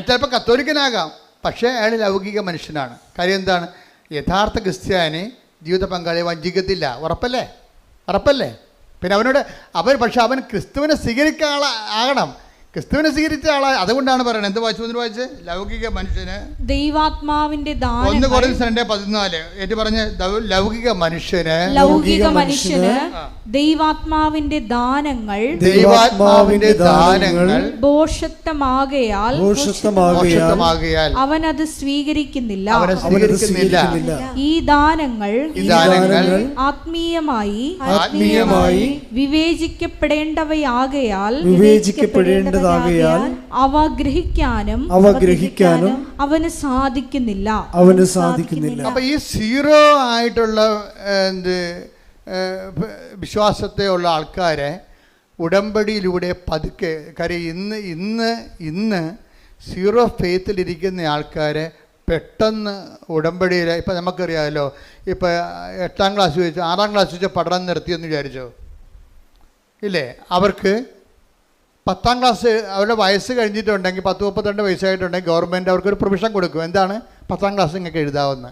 ചിലപ്പോൾ കത്തോലിക്കനാകാം, പക്ഷേ അയാൾ ലൗകിക മനുഷ്യനാണ്. കാര്യം എന്താണ്? യഥാർത്ഥ ക്രിസ്ത്യാനി ജീവിത പങ്കാളിയെ വഞ്ചിക്കത്തില്ല. ഉറപ്പല്ലേ? പിന്നെ പക്ഷെ അവൻ ക്രിസ്തുവിനെ സ്വീകരിക്കാൻ ആകണം. ക്രിസ്തുവിനെ സ്വീകരിച്ച ആളാ. അതുകൊണ്ടാണ് പറയുന്നത്. എന്ത് വായിച്ച് ലൗകിക മനുഷ്യന് ദൈവാത്മാവിന്റെ 1 കൊരിന്ത്യൻസ് 2:14 ഏറ്റു പറഞ്ഞ് ലൗകിക മനുഷ്യന് ദൈവാത്മാവിന്റെ ദാനങ്ങൾ ഭോഷത്വമാകയാൽ അവനത് സ്വീകരിക്കുന്നില്ല. ഈ ദാനങ്ങൾ ആത്മീയമായി വിവേചിക്കപ്പെടേണ്ടവയാകയാൽ അവ ഗ്രഹിക്കാനും അവന് സാധിക്കുന്നില്ല. അപ്പൊ ഈ സീറോ ആയിട്ടുള്ള വിശ്വാസത്തെ ഉള്ള ആൾക്കാരെ ഉടമ്പടിയിലൂടെ പതുക്കെ, കാര്യം ഇന്ന് സീറോ ഫെയ്ത്തിലിരിക്കുന്ന ആൾക്കാരെ പെട്ടെന്ന് ഉടമ്പടിയിൽ, ഇപ്പം നമുക്കറിയാമല്ലോ, ഇപ്പം 8ാം ക്ലാസ് വെച്ച് 6ാം ക്ലാസ് വെച്ച് പഠനം നിർത്തിയെന്ന് വിചാരിച്ചോ ഇല്ലേ? അവർക്ക് 10ാം ക്ലാസ് അവരുടെ വയസ്സ് കഴിഞ്ഞിട്ടുണ്ടെങ്കിൽ 10-32 വയസ്സായിട്ടുണ്ടെങ്കിൽ ഗവൺമെൻറ് അവർക്കൊരു പ്രൊവിഷൻ കൊടുക്കും. എന്താണ്? 10ാം ക്ലാസ് നിങ്ങൾക്ക് എഴുതാവുന്ന.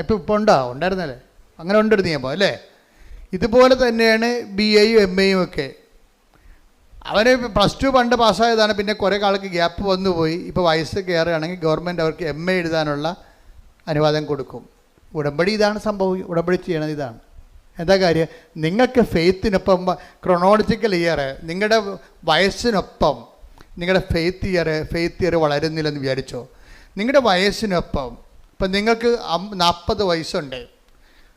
ഇപ്പോൾ ഉണ്ടായിരുന്നല്ലേ? അങ്ങനെ ഉണ്ടൊരു നിയമം അല്ലേ? ഇതുപോലെ തന്നെയാണ് BAയും MAയും ഒക്കെ. അവന് +2 പണ്ട് പാസ്സായതാണ്. പിന്നെ കുറേ കാലത്ത് ഗ്യാപ്പ് വന്നുപോയി. ഇപ്പോൾ വയസ്സ് കയറുകയാണെങ്കിൽ ഗവൺമെൻറ് അവർക്ക് MA എഴുതാനുള്ള അനുവാദം കൊടുക്കും. ഉടമ്പടി ഇതാണ് സംഭവം. ഉടമ്പടി ചെയ്യണത് ഇതാണ്. എന്താ കാര്യം? നിങ്ങൾക്ക് ഫെയ്ത്തിനൊപ്പം ക്രൊണോളജിക്കൽ ഇയർ, നിങ്ങളുടെ വയസ്സിനൊപ്പം നിങ്ങളുടെ ഫെയ്ത്ത് ഇയർ വളരുന്നില്ലെന്ന് വിചാരിച്ചോ? നിങ്ങളുടെ വയസ്സിനൊപ്പം ഇപ്പം നിങ്ങൾക്ക് 40 വയസ്സുണ്ട്.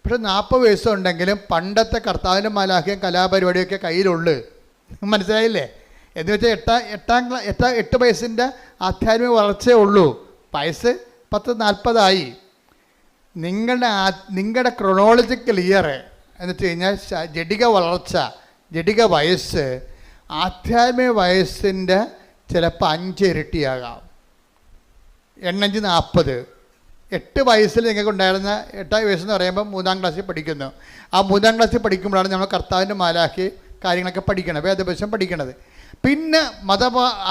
പക്ഷെ 40 വയസ്സുണ്ടെങ്കിലും പണ്ടത്തെ കർത്താവിൻ്റെ മാലാഖയും കലാപരിപാടിയൊക്കെ കയ്യിലുള്ളു. മനസ്സിലായില്ലേ? എന്ന് വെച്ചാൽ 8 വയസ്സിൻ്റെ ആധ്യാത്മിക വളർച്ചയേ ഉള്ളൂ. വയസ്സ് 40-40 നിങ്ങളുടെ ക്രൊണോളജിക്കൽ ഇയർ എന്ന് വെച്ച് കഴിഞ്ഞാൽ ജഡിക വളർച്ച, ജഡിക വയസ്സ് ആധ്യാത്മിക വയസ്സിൻ്റെ ചിലപ്പോൾ 5 ഇരട്ടിയാകാം. 8 40. 8 വയസ്സിൽ നിങ്ങൾക്ക് ഉണ്ടായിരുന്ന 8 വയസ്സെന്ന് പറയുമ്പോൾ 3ാം ക്ലാസ്സിൽ പഠിക്കുന്നു. ആ 3ാം ക്ലാസ്സിൽ പഠിക്കുമ്പോഴാണ് നമ്മൾ കർത്താവിൻ്റെ മാലാഖി കാര്യങ്ങളൊക്കെ പഠിക്കണം, വേദപുസ്തകം പഠിക്കണത്. പിന്നെ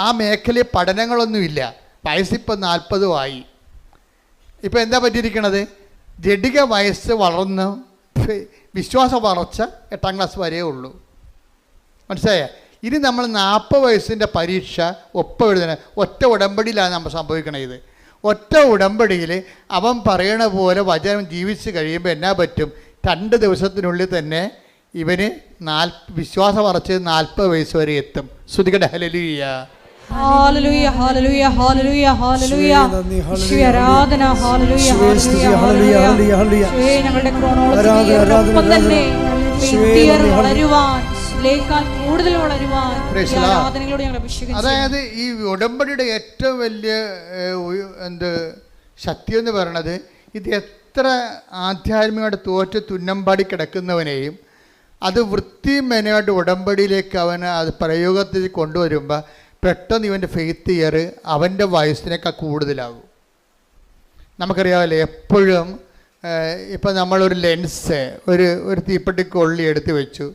ആ മേഖലയിൽ പഠനങ്ങളൊന്നുമില്ല. വയസ്സിപ്പോൾ 40 ആയി. ഇപ്പോൾ എന്താ പറ്റിയിരിക്കണത്? ജഡിക വയസ്സ് വളർന്ന് വിശ്വാസ വളർച്ച 8ാം ക്ലാസ് വരേ ഉള്ളൂ. മനസ്സിലായേ? ഇനി നമ്മൾ 40 വയസ്സിൻ്റെ പരീക്ഷ ഒപ്പം എഴുതണം. ഒറ്റ ഉടമ്പടിയിലാണ് നമ്മൾ സംഭവിക്കണത്. ഇത് ഒറ്റ ഉടമ്പടിയിൽ അവൻ പറയണ പോലെ വചനം ജീവിച്ച് കഴിയുമ്പോൾ എന്നാ പറ്റും? 2 ദിവസത്തിനുള്ളിൽ തന്നെ ഇവന് വിശ്വാസ വളർച്ച 40 വയസ്സ് വരെ എത്തും. ശ്രുതികട ഹല്ലേലൂയ. ഹല്ലേലൂയ ഹല്ലേലൂയ ഹല്ലേലൂയ ഹല്ലേലൂയ. യേശുവേ ആരാധന. ഹല്ലേലൂയ ഹല്ലേലൂയ ഹല്ലേലൂയ. യേശുവേ ഞങ്ങളുടെ ക്രോണോളജിയോടൊപ്പം തന്നെ വളരുവാൻ, കൂടുതൽ വളരുവാൻ ആരാധനകളോട് ഞങ്ങൾ അഭിഷേകം. അതായത് ഈ ഉടമ്പടിയുടെ ഏറ്റവും വലിയ ശക്തി എന്ന് പറയുന്നത്, ഇത് എത്ര ആധ്യാത്മികമായിട്ട് തോറ്റ് തുന്നമ്പാടി കിടക്കുന്നവനെയും അത് വൃത്തിമെനയായിട്ട് ഉടമ്പടിയിലേക്ക് അവന് അത് പ്രയോഗത്തിൽ കൊണ്ടുവരുമ്പോൾ പെട്ടെന്ന് ഇവൻ്റെ ഫെയ്ത്ത് ഇയർ അവൻ്റെ വയസ്സിനേക്കാൾ കൂടുതലാകും. നമുക്കറിയാമല്ലോ, എപ്പോഴും ഇപ്പം നമ്മളൊരു ലെൻസ് ഒരു തീപ്പെട്ടിക്കൊള്ളി എടുത്ത് വെച്ചു.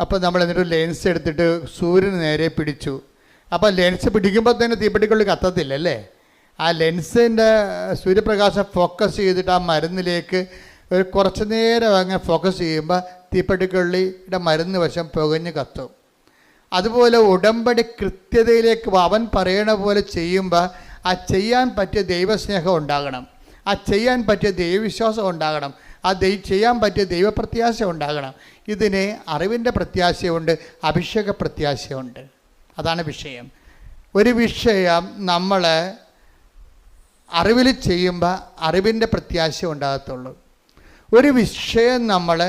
അപ്പോൾ നമ്മൾ എന്നിട്ട് ലെൻസ് എടുത്തിട്ട് സൂര്യന് നേരെ പിടിച്ചു. അപ്പോൾ ലെൻസ് പിടിക്കുമ്പോൾ തന്നെ തീപ്പെട്ടിക്കൊള്ളി കത്തത്തില്ല അല്ലേ? ആ ലെൻസിൻ്റെ സൂര്യപ്രകാശം ഫോക്കസ് ചെയ്തിട്ട് ആ മരുന്നിലേക്ക് ഒരു കുറച്ച് നേരം അങ്ങനെ ഫോക്കസ് ചെയ്യുമ്പോൾ തീപ്പെട്ടിക്കൊള്ളിയുടെ മരുന്ന് വശം പുകഞ്ഞ് കത്തും. അതുപോലെ ഉടമ്പടി കൃത്യതയിലേക്ക് അവൻ പറയണ പോലെ ചെയ്യുമ്പോൾ ആ ചെയ്യാൻ പറ്റിയ ദൈവസ്നേഹം ഉണ്ടാകണം, ആ ചെയ്യാൻ പറ്റിയ ദൈവവിശ്വാസം ഉണ്ടാകണം, ആ ചെയ്യാൻ പറ്റിയ ദൈവപ്രത്യാശ ഉണ്ടാകണം. ഇതിന് അറിവിൻ്റെ പ്രത്യാശയുണ്ട്, അഭിഷേക പ്രത്യാശയുണ്ട്. അതാണ് വിഷയം. ഒരു വിഷയം നമ്മൾ അറിവിൽ ചെയ്യുമ്പോൾ അറിവിൻ്റെ പ്രത്യാശ ഉണ്ടാകത്തുള്ളൂ. ഒരു വിഷയം നമ്മൾ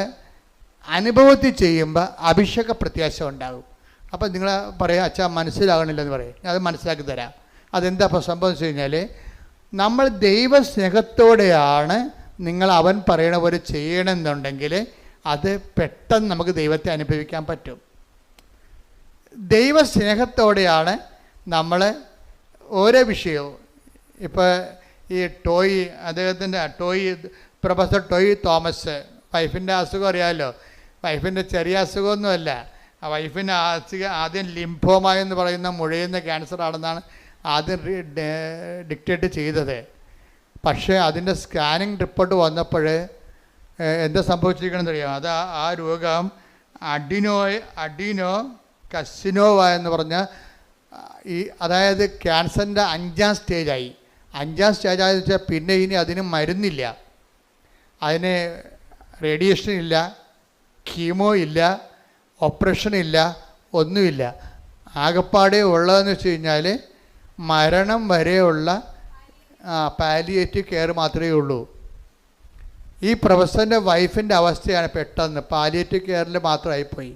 അനുഭവത്തിൽ ചെയ്യുമ്പോൾ അഭിഷേക പ്രത്യാശ ഉണ്ടാകും. അപ്പോൾ നിങ്ങൾ പറയാം, അച്ഛാ മനസ്സിലാകണില്ലെന്ന് പറയും. ഞാൻ അത് മനസ്സിലാക്കി തരാം. അതെന്താ ഇപ്പോൾ സംഭവം വെച്ച് കഴിഞ്ഞാൽ, നമ്മൾ ദൈവസ്നേഹത്തോടെയാണ് നിങ്ങൾ അവൻ പറയണ പോലെ ചെയ്യണമെന്നുണ്ടെങ്കിൽ അത് പെട്ടെന്ന് നമുക്ക് ദൈവത്തെ അനുഭവിക്കാൻ പറ്റും. ദൈവസ്നേഹത്തോടെയാണ് നമ്മൾ ഓരോ വിഷയവും. ഇപ്പോൾ ഈ പ്രൊഫസർ ടോയ് തോമസ്, വൈഫിൻ്റെ അസുഖം അറിയാമല്ലോ. വൈഫിൻ്റെ ചെറിയ അസുഖമൊന്നുമല്ല. ആ വൈഫിൻ്റെ ആദ്യം ലിംഫോമ എന്ന് പറയുന്ന മുഴയുന്ന ക്യാൻസർ ആണെന്നാണ് ആദ്യം ഡിക്റ്റേറ്റ് ചെയ്തത്. പക്ഷേ അതിൻ്റെ സ്കാനിങ് റിപ്പോർട്ട് വന്നപ്പോൾ എന്താ സംഭവിച്ചിരിക്കണമെന്ന് അറിയാം. അത് ആ രോഗം അഡിനോ കസിനോവ എന്ന് പറഞ്ഞ അതായത് ക്യാൻസറിൻ്റെ 5ാം സ്റ്റേജായി. 5ാം സ്റ്റേജായെന്ന് വെച്ചാൽ പിന്നെ ഇനി അതിന് മരുന്നില്ല, അതിന് റേഡിയേഷൻ ഇല്ല, കീമോ ഇല്ല, ഓപ്പറേഷൻ ഇല്ല, ഒന്നുമില്ല. ആകപ്പാടെ ഉള്ളതെന്ന് വെച്ച് കഴിഞ്ഞാൽ മരണം വരെയുള്ള പാലിയേറ്റീവ് കെയർ മാത്രമേ ഉള്ളൂ. ഈ പ്രൊഫസറിൻ്റെ വൈഫിൻ്റെ അവസ്ഥയാണ് പെട്ടെന്ന് പാലിയേറ്റീവ് കെയറിൽ മാത്രമായിപ്പോയി.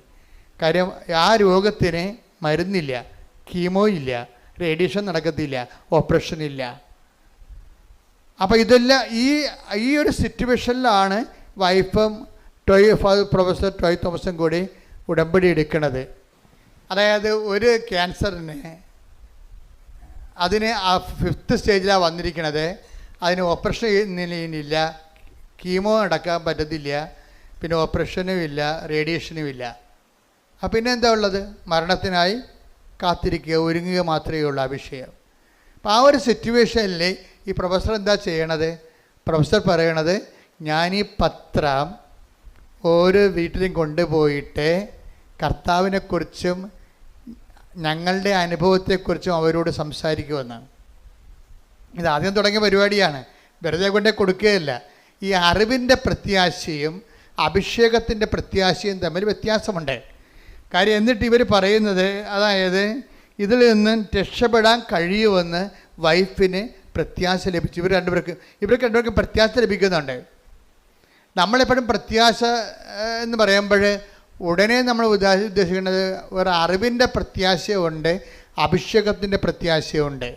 കാര്യം ആ രോഗത്തിന് മരുന്നില്ല, കീമോ ഇല്ല, റേഡിയേഷൻ നടക്കത്തില്ല, ഓപ്പറേഷൻ ഇല്ല. അപ്പോൾ ഇതെല്ലാം ഈ ഒരു സിറ്റുവേഷനിലാണ് വൈഫും പ്രൊഫസർ ടോയ് തോമസും കൂടി ഉടമ്പടി എടുക്കുന്നത്. അതായത് ഒരു ക്യാൻസറിന് അതിന് ആ 5th സ്റ്റേജിലാണ് വന്നിരിക്കുന്നത്. അതിന് ഓപ്പറേഷൻ ഇല്ല, കീമോ നടക്കാൻ പറ്റത്തില്ല, പിന്നെ ഓപ്പറേഷനും ഇല്ല, റേഡിയേഷനും ഇല്ല. അപ്പം പിന്നെ എന്താ ഉള്ളത്? മരണത്തിനായി കാത്തിരിക്കുക, ഒരുങ്ങുക മാത്രമേ ഉള്ളൂ ആ വിഷയം. അപ്പം ആ ഒരു സിറ്റുവേഷനിൽ ഈ പ്രൊഫസർ എന്താ ചെയ്യണത്? പ്രൊഫസർ പറയണത്, ഞാൻ ഈ പത്രം ഓരോ വീട്ടിലും കൊണ്ടുപോയിട്ട് കർത്താവിനെക്കുറിച്ചും ഞങ്ങളുടെ അനുഭവത്തെക്കുറിച്ചും അവരോട് സംസാരിക്കുമെന്നാണ്. ഇത് ആദ്യം തുടങ്ങിയ പരിപാടിയാണ്, വെറുതെ കൊണ്ടേ കൊടുക്കുകയല്ല. ഈ അറിവിൻ്റെ പ്രത്യാശയും അഭിഷേകത്തിൻ്റെ പ്രത്യാശയും തമ്മിൽ വ്യത്യാസമുണ്ട്. കാര്യം എന്നിട്ട് ഇവർ പറയുന്നത്, അതായത് ഇതിൽ നിന്ന് രക്ഷപ്പെടാൻ കഴിയുമെന്ന് വൈഫിന് പ്രത്യാശ ലഭിച്ചു. ഇവർക്ക് രണ്ടുപേർക്കും പ്രത്യാശ ലഭിക്കുന്നുണ്ട്. നമ്മളെപ്പോഴും പ്രത്യാശ എന്ന് പറയുമ്പോൾ ഉടനെ നമ്മൾ ഉദ്ദേശിക്കുന്നത് ഒരു അറിവിൻ്റെ പ്രത്യാശയുണ്ട്, അഭിഷേകത്തിൻ്റെ പ്രത്യാശയുണ്ട്.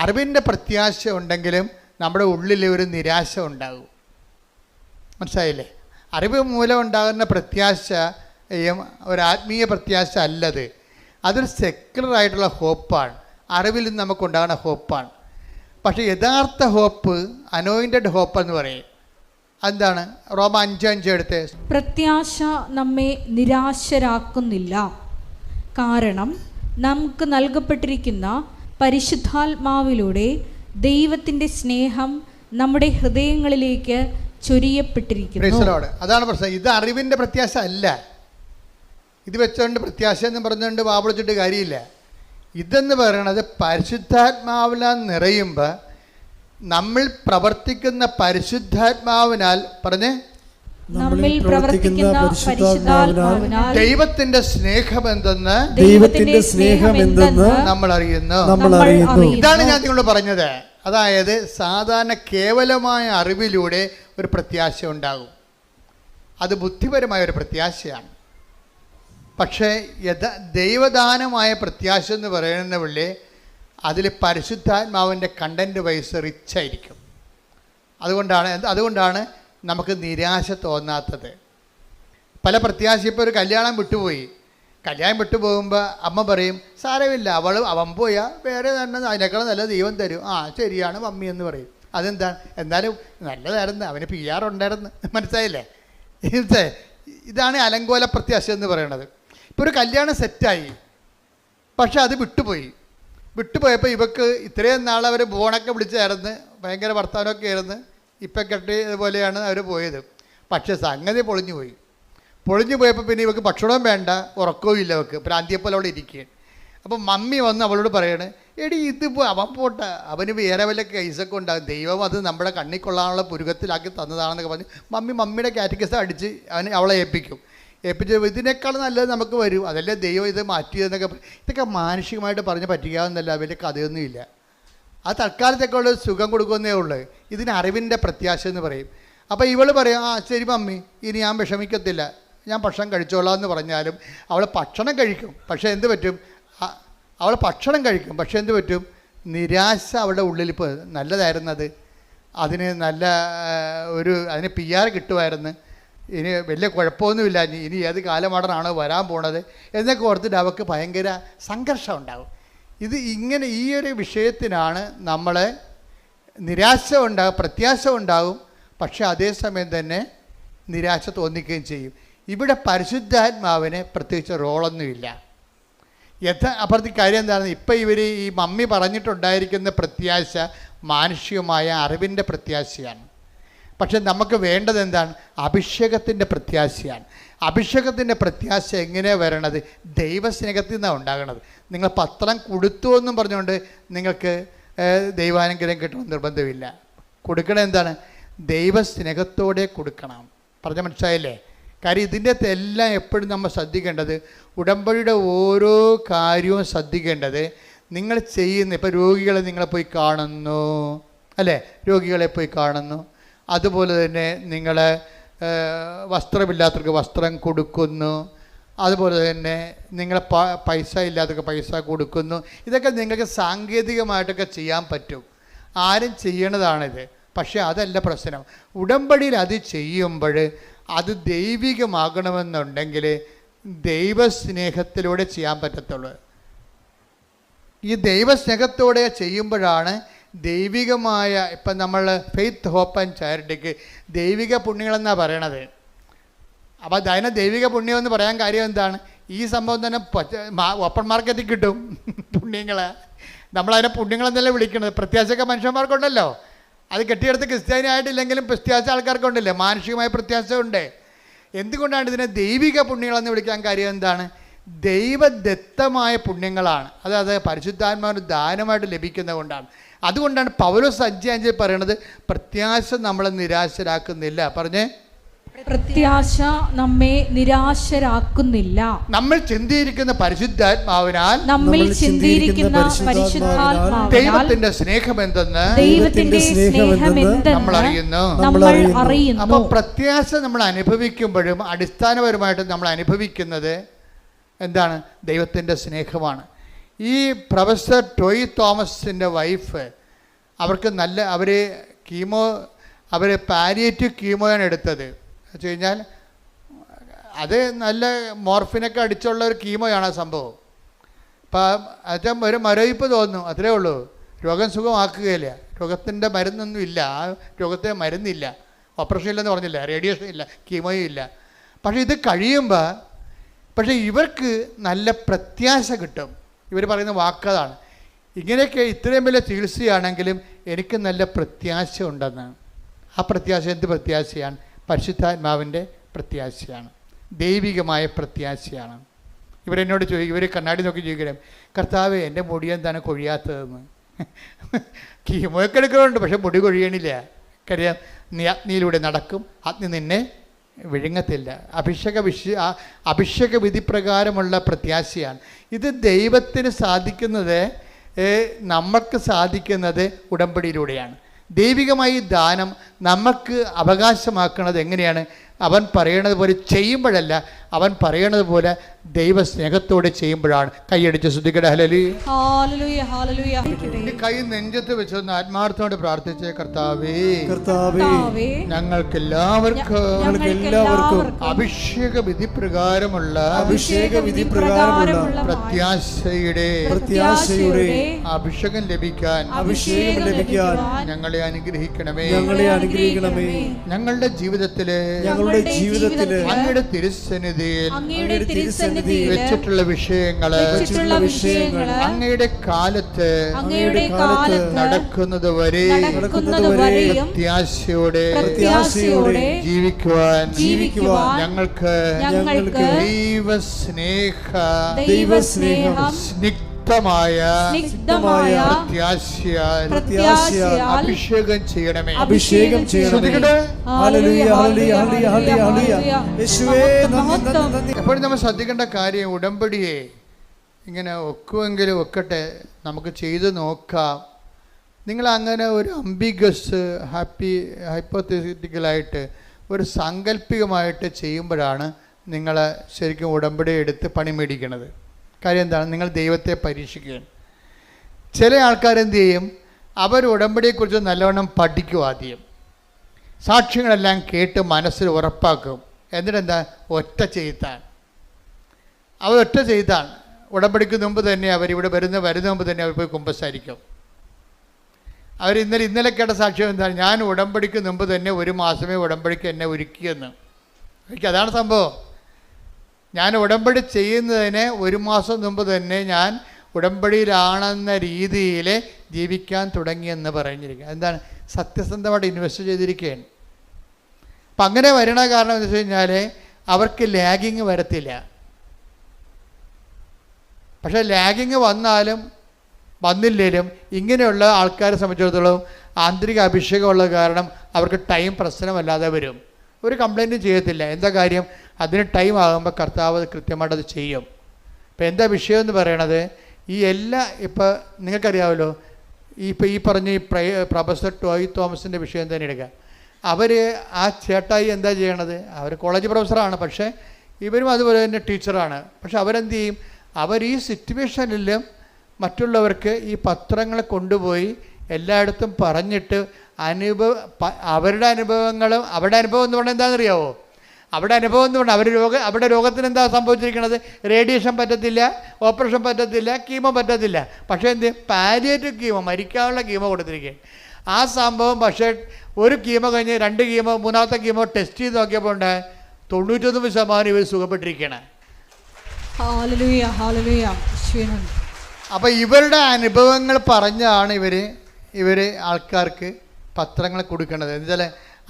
അറിവിൻ്റെ പ്രത്യാശ ഉണ്ടെങ്കിലും നമ്മുടെ ഉള്ളിൽ ഒരു നിരാശ ഉണ്ടാകും. മനസ്സിലായില്ലേ? അറിവ് മൂലം ഉണ്ടാകുന്ന പ്രത്യാശയും ഒരു ആത്മീയ പ്രത്യാശ അല്ലത്. അതൊരു സെക്യുലറായിട്ടുള്ള ഹോപ്പാണ്, അറിവിൽ നിന്ന് നമുക്കുണ്ടാകുന്ന ഹോപ്പാണ്. പക്ഷേ യഥാർത്ഥ ഹോപ്പ് അനോയിൻറ്റഡ് ഹോപ്പ് എന്ന് പറയും. എന്താണ്? റോമ 5:5 എടുത്ത്, പ്രത്യാശ നമ്മെ നിരാശരാക്കുന്നില്ല, കാരണം നമുക്ക് നൽകപ്പെട്ടിരിക്കുന്ന പരിശുദ്ധാത്മാവിലൂടെ ദൈവത്തിൻ്റെ സ്നേഹം നമ്മുടെ ഹൃദയങ്ങളിലേക്ക് ചൊരിയപ്പെട്ടിരിക്കുന്നു. അതാണ് പ്രശ്നം. ഇത് അറിവിൻ്റെ പ്രത്യാശ അല്ല. ഇത് വെച്ചുകൊണ്ട് പ്രത്യാശ എന്ന് പറഞ്ഞുകൊണ്ട് വാവിളിച്ചിട്ട് കാര്യമില്ല. ഇതെന്ന് പറയണത് പരിശുദ്ധാത്മാവിനാൽ നിറയുമ്പോൾ നമ്മൾ പ്രവർത്തിക്കുന്ന പരിശുദ്ധാത്മാവിനാൽ നമ്മിൽ പ്രവർത്തിക്കുന്ന പരിശുദ്ധാത്മാവിനാൽ ദൈവത്തിന്റെ സ്നേഹമെന്തെന്ന് നമ്മൾ അറിയുന്നു. ഇതാണ് ഞാൻ നിങ്ങളോട് പറഞ്ഞത്. അതായത് സാധാരണ കേവലമായ അറിവിലൂടെ ഒരു പ്രത്യാശ ഉണ്ടാകും, അത് ബുദ്ധിപരമായ ഒരു പ്രത്യാശയാണ്. പക്ഷേ ദൈവദാനമായ പ്രത്യാശ എന്ന് പറയുന്ന പുള്ളി അതിൽ പരിശുദ്ധാത്മാവിൻ്റെ കണ്ടൻറ്റ് വൈസ് റിച്ചായിരിക്കും. അതുകൊണ്ടാണ് നമുക്ക് നിരാശ തോന്നാത്തത്. പല പ്രത്യാശ, ഇപ്പോൾ ഒരു കല്യാണം വിട്ടുപോകുമ്പോൾ അമ്മ പറയും, സാരമില്ല, അവൻ പോയാൽ വേറെ തന്നെ അതിനേക്കാളും നല്ല ദൈവം തരും. ശരിയാണ് മമ്മി എന്ന് പറയും. അതെന്താണ്? എന്നാലും നല്ലതായിരുന്നു, അവന് PR ഉണ്ടായിരുന്നു. മനസ്സിലായില്ലേ? ഇതാണ് അലങ്കോല പ്രത്യാശ എന്ന് പറയുന്നത്. ഇപ്പോൾ ഒരു കല്യാണം സെറ്റായി, പക്ഷെ അത് വിട്ടുപോയപ്പോൾ ഇവക്ക് ഇത്രയും നാൾ അവർ ബോണൊക്കെ വിളിച്ചായിരുന്നു, ഭയങ്കര വർത്തമാനമൊക്കെ ആയിരുന്നു, ഇപ്പം കെട്ടിയതുപോലെയാണ് അവർ പോയത്. പക്ഷേ സംഗതി പൊളിഞ്ഞു പോയപ്പോൾ പിന്നെ ഇവക്ക് ഭക്ഷണവും വേണ്ട, ഉറക്കവും ഇല്ല, അവൾക്ക് ഭ്രാന്തിയെപ്പോലെ അവിടെ ഇരിക്കുകയാണ്. അപ്പം മമ്മി വന്ന് അവളോട് പറയാണ്, എടി ഇതിപ്പോൾ അവൻ പോട്ടെ, അവന് വേറെ വല്ല കേസൊക്കെ ഉണ്ടാകും, ദൈവം അത് നമ്മുടെ കണ്ണിൽ കൊള്ളാനുള്ള പുരുകത്തിലാക്കി തന്നതാണെന്നൊക്കെ പറഞ്ഞ് മമ്മിയുടെ കാറ്റഗറീസ് അടിച്ച് അവളെ ഏൽപ്പിച്ചു. ഇതിനേക്കാൾ നല്ലത് നമുക്ക് വരും, അതല്ലേ ദൈവം ഇത് മാറ്റിയതെന്നൊക്കെ. ഇതൊക്കെ മാനുഷികമായിട്ട് പറഞ്ഞ് പറ്റിക്കാവുന്നല്ല, വലിയ കഥയൊന്നും ഇല്ല. അത് തൽക്കാലത്തേക്കുള്ള സുഖം കൊടുക്കുന്നേ ഉള്ളൂ. ഇതിന് അറിവിൻ്റെ പ്രത്യാശ എന്ന് പറയും. അപ്പോൾ ഇവൾ പറയും, ആ ശരി മമ്മി, ഇനി ഞാൻ വിഷമിക്കത്തില്ല, ഞാൻ ഭക്ഷണം കഴിച്ചോളാം എന്ന് പറഞ്ഞാലും അവൾ ഭക്ഷണം കഴിക്കും. പക്ഷേ എന്ത് പറ്റും? അവൾ ഭക്ഷണം കഴിക്കും, പക്ഷേ എന്ത് പറ്റും? നിരാശ അവളുടെ ഉള്ളിൽ. ഇപ്പോൾ നല്ലതായിരുന്നത്, അതിന് നല്ല അതിന് PR കിട്ടുമായിരുന്നു, ഇനി വലിയ കുഴപ്പമൊന്നുമില്ല, ഇനി ഏത് കാലമാടനാണോ വരാൻ പോണത് എന്നൊക്കെ ഓർത്തിട്ട് അവൾക്ക് ഭയങ്കര സംഘർഷം ഉണ്ടാകും. ഇത് ഇങ്ങനെ ഈ ഒരു വിഷയത്തിനാണ് നമ്മളെ നിരാശ ഉണ്ടാകും, പ്രത്യാശ ഉണ്ടാകും, പക്ഷെ അതേസമയം തന്നെ നിരാശ തോന്നിക്കുകയും ചെയ്യും. ഇവിടെ പരിശുദ്ധാത്മാവിന് പ്രത്യേകിച്ച് റോളൊന്നുമില്ല. അപ്പുറത്തെ കാര്യം എന്താണെന്ന്, ഇപ്പം ഇവർ ഈ മമ്മി പറഞ്ഞിട്ടുണ്ടായിരിക്കുന്ന പ്രത്യാശ മാനുഷികമായ അറിവിൻ്റെ പ്രത്യാശയാണ്. പക്ഷെ നമുക്ക് വേണ്ടത് എന്താണ്? അഭിഷേകത്തിൻ്റെ പ്രത്യാശയാണ്. അഭിഷേകത്തിൻ്റെ പ്രത്യാശ എങ്ങനെയാണ് വരണത്? ദൈവസ്നേഹത്തിൽ നിന്നാണ് ഉണ്ടാകണത്. നിങ്ങൾ പത്രം കൊടുത്തു എന്നും പറഞ്ഞുകൊണ്ട് നിങ്ങൾക്ക് ദൈവാനുഗ്രഹം കിട്ടണമെന്ന് നിർബന്ധമില്ല. കൊടുക്കണം എന്താണ്? ദൈവസ്നേഹത്തോടെ കൊടുക്കണം. പറഞ്ഞ മനസ്സിലായില്ലേ? കാര്യം ഇതിൻ്റെ എല്ലാം എപ്പോഴും നമ്മൾ ശ്രദ്ധിക്കേണ്ടത്, ഉടമ്പടിയുടെ ഓരോ കാര്യവും ശ്രദ്ധിക്കേണ്ടത് നിങ്ങൾ ചെയ്യുന്ന, ഇപ്പോൾ രോഗികളെ നിങ്ങളെ പോയി കാണുന്നു അല്ലേ, രോഗികളെ പോയി കാണുന്നു, അതുപോലെ തന്നെ നിങ്ങൾ വസ്ത്രമില്ലാത്തവർക്ക് വസ്ത്രം കൊടുക്കുന്നു, അതുപോലെ തന്നെ നിങ്ങൾ പൈസ ഇല്ലാത്തവർക്ക് പൈസ കൊടുക്കുന്നു. ഇതൊക്കെ നിങ്ങൾക്ക് സാങ്കേതികമായിട്ടൊക്കെ ചെയ്യാൻ പറ്റും, ആരും ചെയ്യണതാണിത്. പക്ഷേ അതല്ല പ്രശ്നം. ഉടമ്പടിയിൽ അത് ചെയ്യുമ്പോൾ അത് ദൈവികമാകണമെന്നുണ്ടെങ്കിൽ ദൈവസ്നേഹത്തിലൂടെ ചെയ്യാൻ പറ്റത്തുള്ളൂ. ഈ ദൈവസ്നേഹത്തോടെ ചെയ്യുമ്പോഴാണ് ദൈവികമായ, ഇപ്പം നമ്മൾ ഫെയ്ത്ത് ഹോപ്പ് ആൻഡ് ചാരിറ്റിക്ക് ദൈവിക പുണ്യങ്ങളെന്നാണ് പറയണത്. അപ്പോൾ അതിനെ ദൈവിക പുണ്യമെന്ന് പറയാൻ കാര്യം എന്താണ്? ഈ സംഭവം തന്നെ ഓപ്പൺ മാർക്കറ്റിൽ കിട്ടും പുണ്യങ്ങൾ. നമ്മളതിനെ പുണ്യങ്ങളെന്നല്ലേ വിളിക്കുന്നത്. പ്രത്യാശയൊക്കെ മനുഷ്യന്മാർക്കുണ്ടല്ലോ, അത് കെട്ടിയെടുത്ത് ക്രിസ്ത്യാനി ആയിട്ടില്ലെങ്കിലും പ്രത്യാശ ആൾക്കാർക്കുണ്ടല്ലേ, മാനുഷികമായ പ്രത്യാശ ഉണ്ട്. എന്തുകൊണ്ടാണ് ഇതിനെ ദൈവിക പുണ്യങ്ങളെന്ന് വിളിക്കാൻ കാര്യം എന്താണ്? ദൈവദത്തമായ പുണ്യങ്ങളാണ്. അതായത് പരിശുദ്ധാത്മാവിന് ദാനമായിട്ട് ലഭിക്കുന്നത് കൊണ്ടാണ്. അതുകൊണ്ടാണ് പൗലോസ് 5:5 പറയണത്, പ്രത്യാശ നമ്മളെ നിരാശരാക്കുന്നില്ല. പറഞ്ഞേ, പ്രത്യാശ നമ്മെ നിരാശരാക്കുന്നില്ല. നമ്മൾ ചിന്തിയിരിക്കുന്ന പരിശുദ്ധാത്മാവിനാൽ, നമ്മിൽ ചിന്തിയിരിക്കുന്ന പരിശുദ്ധാത്മാവിനാൽ ദൈവത്തിന്റെ സ്നേഹം എന്തെന്ന് നമ്മൾ അറിയുന്നു. അപ്പൊ പ്രത്യാശ നമ്മൾ അനുഭവിക്കുമ്പോഴും അടിസ്ഥാനപരമായിട്ട് നമ്മൾ അനുഭവിക്കുന്നത് എന്താണ്? ദൈവത്തിൻ്റെ സ്നേഹമാണ്. ഈ പ്രൊഫസർ ടോയ് തോമസിൻ്റെ വൈഫ്, അവർക്ക് അവർ പാലിയേറ്റീവ് കീമോയാണ് എടുത്തത്. വെച്ച് കഴിഞ്ഞാൽ അത് നല്ല മോർഫിനൊക്കെ അടിച്ചുള്ള ഒരു കീമോയാണ് ആ സംഭവം. അപ്പം അത് ഒരു മരവിപ്പ് തോന്നുന്നു, അത്രേ ഉള്ളൂ. രോഗം സുഖമാക്കുകയില്ല. രോഗത്തിൻ്റെ മരുന്നൊന്നും ഇല്ല, ആ രോഗത്തിന് മരുന്നില്ല, ഓപ്പറേഷൻ ഇല്ലെന്ന് പറഞ്ഞില്ല, റേഡിയേഷൻ ഇല്ല, കീമോയും ഇല്ല. പക്ഷേ ഇത് കഴിയുമ്പോൾ ഇവർക്ക് നല്ല പ്രത്യാശ കിട്ടും. ഇവർ പറയുന്ന വാക്കതാണ്, ഇങ്ങനെയൊക്കെ ഇത്രയും വലിയ ചികിത്സയാണെങ്കിലും എനിക്ക് നല്ല പ്രത്യാശ ഉണ്ടെന്ന്. ആ പ്രത്യാശ എന്ത് പ്രത്യാശയാണ്? പരിശുദ്ധാത്മാവിൻ്റെ പ്രത്യാശയാണ്, ദൈവികമായ പ്രത്യാശയാണ്. ഇവരെന്നോട് ചോദിക്കും, ഇവർ കണ്ണാടി നോക്കി ചോദിക്കണം, കർത്താവേ എൻ്റെ മുടി എന്താണ് കൊഴിയാത്തതെന്ന്. കീമോയൊക്കെ എടുക്കുന്നുണ്ട്, പക്ഷെ മുടി കൊഴിയണില്ല. കാര്യം നീ അഗ്നിയിലൂടെ നടക്കും, അഗ്നി നിന്നെ വിഴുങ്ങത്തില്ല. അഭിഷേക വിധി പ്രകാരമുള്ള പ്രത്യാശയാണ്. ഇത് ദൈവത്തിന് സാധിക്കുന്നത്, നമുക്ക് സാധിക്കുന്നത് ഉടമ്പടിയിലൂടെയാണ്. ദൈവികമായി ദാനം നമുക്ക് അവകാശമാക്കുന്നത് എങ്ങനെയാണ്? അവൻ പറയണത് പോലെ ചെയ്യുമ്പോഴല്ല, അവൻ പറയണത് പോലെ ദൈവസ്നേഹത്തോടെ ചെയ്യുമ്പോഴാണ്. കൈയടിച്ച് ശ്രദ്ധിക്കട്ടെ. ഹല്ലേലൂയ. കൈ നെഞ്ചത്ത് വെച്ചൊന്ന് ആത്മാർത്ഥത്തോടെ പ്രാർത്ഥിച്ചേ, കർത്താവേ ഞങ്ങൾക്കെല്ലാവർക്കും അഭിഷേക വിധി പ്രകാരമുള്ള പ്രത്യാശയുടെ അഭിഷേകം ലഭിക്കാൻ ഞങ്ങളെ അനുഗ്രഹിക്കണമേ. ഞങ്ങളുടെ ജീവിതത്തിലെ അങ്ങയുടെ തിരുസന്നിധിയിൽ വെച്ചിട്ടുള്ള വിഷയങ്ങള് അങ്ങയുടെ കാലത്ത് നടക്കുന്നത് വരെ പ്രത്യാശയോടെ ജീവിക്കുവാൻ ഞങ്ങൾക്ക് ദൈവസ്നേഹം സ്നിഗ്ധമായ പ്രത്യാശയാൽ അഭിഷേകം ചെയ്യണമേ. എപ്പോഴും നമ്മൾ ശ്രദ്ധിക്കേണ്ട കാര്യം, ഉടമ്പടിയെ ഇങ്ങനെ ഒക്കുമെങ്കിലും ഒക്കട്ടെ, നമുക്ക് ചെയ്തു നോക്കാം. നിങ്ങൾ അങ്ങനെ ഒരു അംബിഗസ് ഹൈപ്പോത്തറ്റിക്കലായിട്ട് ഒരു സാങ്കല്പികമായിട്ട് ചെയ്യുമ്പോഴാണ് നിങ്ങൾ ശരിക്കും ഉടമ്പടി എടുത്ത് പണി മേടിക്കുന്നത്. കാര്യം എന്താണ്? നിങ്ങൾ ദൈവത്തെ പരീക്ഷിക്കുകയാണ്. ചില ആൾക്കാരെന്ത് ചെയ്യും? അവർ ഉടമ്പടിയെക്കുറിച്ച് നല്ലവണ്ണം പഠിക്കും. ആദ്യം സാക്ഷ്യങ്ങളെല്ലാം കേട്ട് മനസ്സിൽ ഉറപ്പാക്കും. എന്നിട്ടെന്താ? ഒറ്റ ചെയ്താണ്. ഉടമ്പടിക്ക് മുമ്പ് തന്നെ അവരിവിടെ വരുന്ന മുമ്പ് തന്നെ അവർ പോയി കുമ്പസാരിക്കും. അവർ ഇന്നലെ കേട്ട സാക്ഷ്യം എന്താണ്? ഞാൻ ഉടമ്പടിക്ക് മുമ്പ് തന്നെ 1 മാസമേ ഉടമ്പടിക്ക് എന്നെ ഒരുക്കിയെന്ന്. അതാണ് സംഭവം. ഞാൻ ഉടമ്പടി ചെയ്യുന്നതിന് 1 മാസം മുമ്പ് തന്നെ ഞാൻ ഉടമ്പടിയിലാണെന്ന രീതിയിൽ ജീവിക്കാൻ തുടങ്ങിയെന്ന് പറഞ്ഞിരിക്കുക. എന്താണ്? സത്യസന്ധമായിട്ട് ഇൻവെസ്റ്റ് ചെയ്തിരിക്കുകയാണ്. അപ്പം അങ്ങനെ വരണ കാരണം എന്ന് വെച്ച് കഴിഞ്ഞാൽ അവർക്ക് ലാഗിങ് വരത്തില്ല. പക്ഷേ ലാഗിങ് വന്നില്ലേലും ഇങ്ങനെയുള്ള ആൾക്കാരെ സംബന്ധിച്ചിടത്തോളം ആന്തരിക അഭിഷേകമുള്ള കാരണം അവർക്ക് ടൈം പ്രശ്നമല്ലാതെ വരും. ഒരു കംപ്ലൈൻറ്റും ചെയ്യത്തില്ല. എന്താ കാര്യം? അതിന് ടൈം ആകുമ്പോൾ കർത്താവ് കൃത്യമായിട്ടത് ചെയ്യും. ഇപ്പം എന്താ വിഷയം എന്ന് പറയണത്? ഇപ്പോൾ നിങ്ങൾക്കറിയാമല്ലോ, ഈ പറഞ്ഞ പ്രൊഫസർ ടോയ് തോമസിൻ്റെ വിഷയം തന്നെ എടുക്കുക. ആ ചേട്ടായി എന്താ ചെയ്യണത്? അവർ കോളേജ് പ്രൊഫസറാണ്, പക്ഷേ ഇവരും അതുപോലെ തന്നെ ടീച്ചറാണ്. പക്ഷെ അവരെന്ത് ചെയ്യും? അവർ ഈ സിറ്റുവേഷനിലും മറ്റുള്ളവർക്ക് ഈ പത്രങ്ങൾ കൊണ്ടുപോയി എല്ലായിടത്തും പറഞ്ഞിട്ട് അവരുടെ അനുഭവം എന്ന് പറഞ്ഞാൽ എന്താണെന്നറിയാവോ? അവരുടെ രോഗത്തിന് എന്താ സംഭവിച്ചിരിക്കുന്നത്? റേഡിയേഷൻ പറ്റത്തില്ല, ഓപ്പറേഷൻ പറ്റത്തില്ല, കീമോ പറ്റത്തില്ല. പക്ഷേ എന്ത്? പാലിയേറ്റീവ് കീമോ, മരിക്കാനുള്ള കീമോ കൊടുത്തിരിക്കുക. ആ സംഭവം പക്ഷേ ഒരു കീമോ കഴിഞ്ഞ് 2 കീമോ 3ാമത്തെ കീമോ ടെസ്റ്റ് ചെയ്ത് നോക്കിയപ്പോൾ ഉണ്ട് 99% ഇവർ സുഖപ്പെട്ടിരിക്കണം. അപ്പോൾ ഇവരുടെ അനുഭവങ്ങൾ പറഞ്ഞാണ് ഇവർ ആൾക്കാർക്ക് പത്രങ്ങൾ കൊടുക്കേണ്ടത്. എന്നുവെച്ചാൽ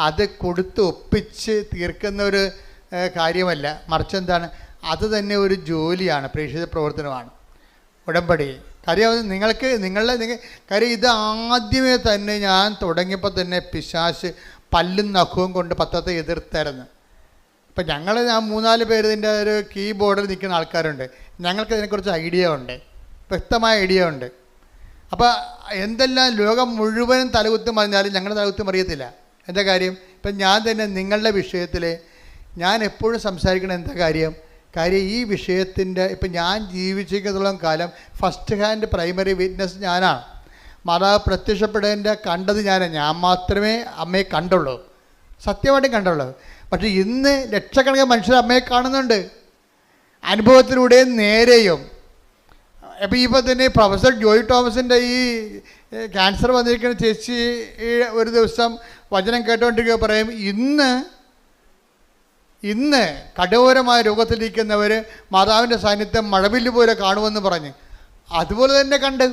അത് കൊടുത്ത് ഒപ്പിച്ച് തീർക്കുന്ന ഒരു കാര്യമല്ല, മറിച്ച് എന്താണ്? അത് തന്നെ ഒരു ജോലിയാണ്, പ്രേക്ഷിത പ്രവർത്തനമാണ് ഉടമ്പടി. കാര്യം കാര്യം ഇത് ആദ്യമേ തന്നെ ഞാൻ തുടങ്ങിയപ്പോൾ തന്നെ പിശാച് പല്ലും നഖവും കൊണ്ട് പത്രത്തെ എതിർത്തായിരുന്നു. ഇപ്പം ഞാൻ 3-4 പേര് ഇതിൻ്റെ ഒരു കീബോർഡിൽ നിൽക്കുന്ന ആൾക്കാരുണ്ട്. ഞങ്ങൾക്ക് ഇതിനെക്കുറിച്ച് വ്യക്തമായ ഐഡിയ ഉണ്ട്. അപ്പോൾ എന്തെല്ലാം ലോകം മുഴുവനും തലകുത്തി മറിഞ്ഞാലും ഞങ്ങളുടെ തലകുത്തി മറിയത്തില്ല. എന്താ കാര്യം? ഇപ്പം ഞാൻ തന്നെ നിങ്ങളുടെ വിഷയത്തിൽ ഞാൻ എപ്പോഴും സംസാരിക്കണം. എന്താ കാര്യം? ഈ വിഷയത്തിൻ്റെ ഇപ്പം ഞാൻ ജീവിച്ചിരിക്കുന്നതോളം കാലം ഫസ്റ്റ് ഹാൻഡ് പ്രൈമറി വിറ്റ്നസ് ഞാനാണ്. മാതാവ് പ്രത്യക്ഷപ്പെടേണ്ട കണ്ടത് ഞാൻ മാത്രമേ അമ്മയെ കണ്ടുള്ളൂ, സത്യമായിട്ടും കണ്ടുള്ളൂ. പക്ഷേ ഇന്ന് ലക്ഷക്കണക്കിന് മനുഷ്യർ അമ്മയെ കാണുന്നുണ്ട്, അനുഭവത്തിലൂടെയും നേരെയും. അപ്പോൾ ഇപ്പോൾ തന്നെ പ്രൊഫസർ ജോയ് തോമസിൻ്റെ ഈ ക്യാൻസർ വന്നിരിക്കുന്ന ചേച്ചി ഒരു ദിവസം വചനം കേട്ടുകൊണ്ടിരിക്കുക പറയും, ഇന്ന് കഠോരമായ രോഗത്തിലിരിക്കുന്നവർ മാതാവിൻ്റെ സാന്നിധ്യം മഴവില്ല് പോലെ കാണുമെന്ന് പറഞ്ഞ് അതുപോലെ തന്നെ കണ്ട്.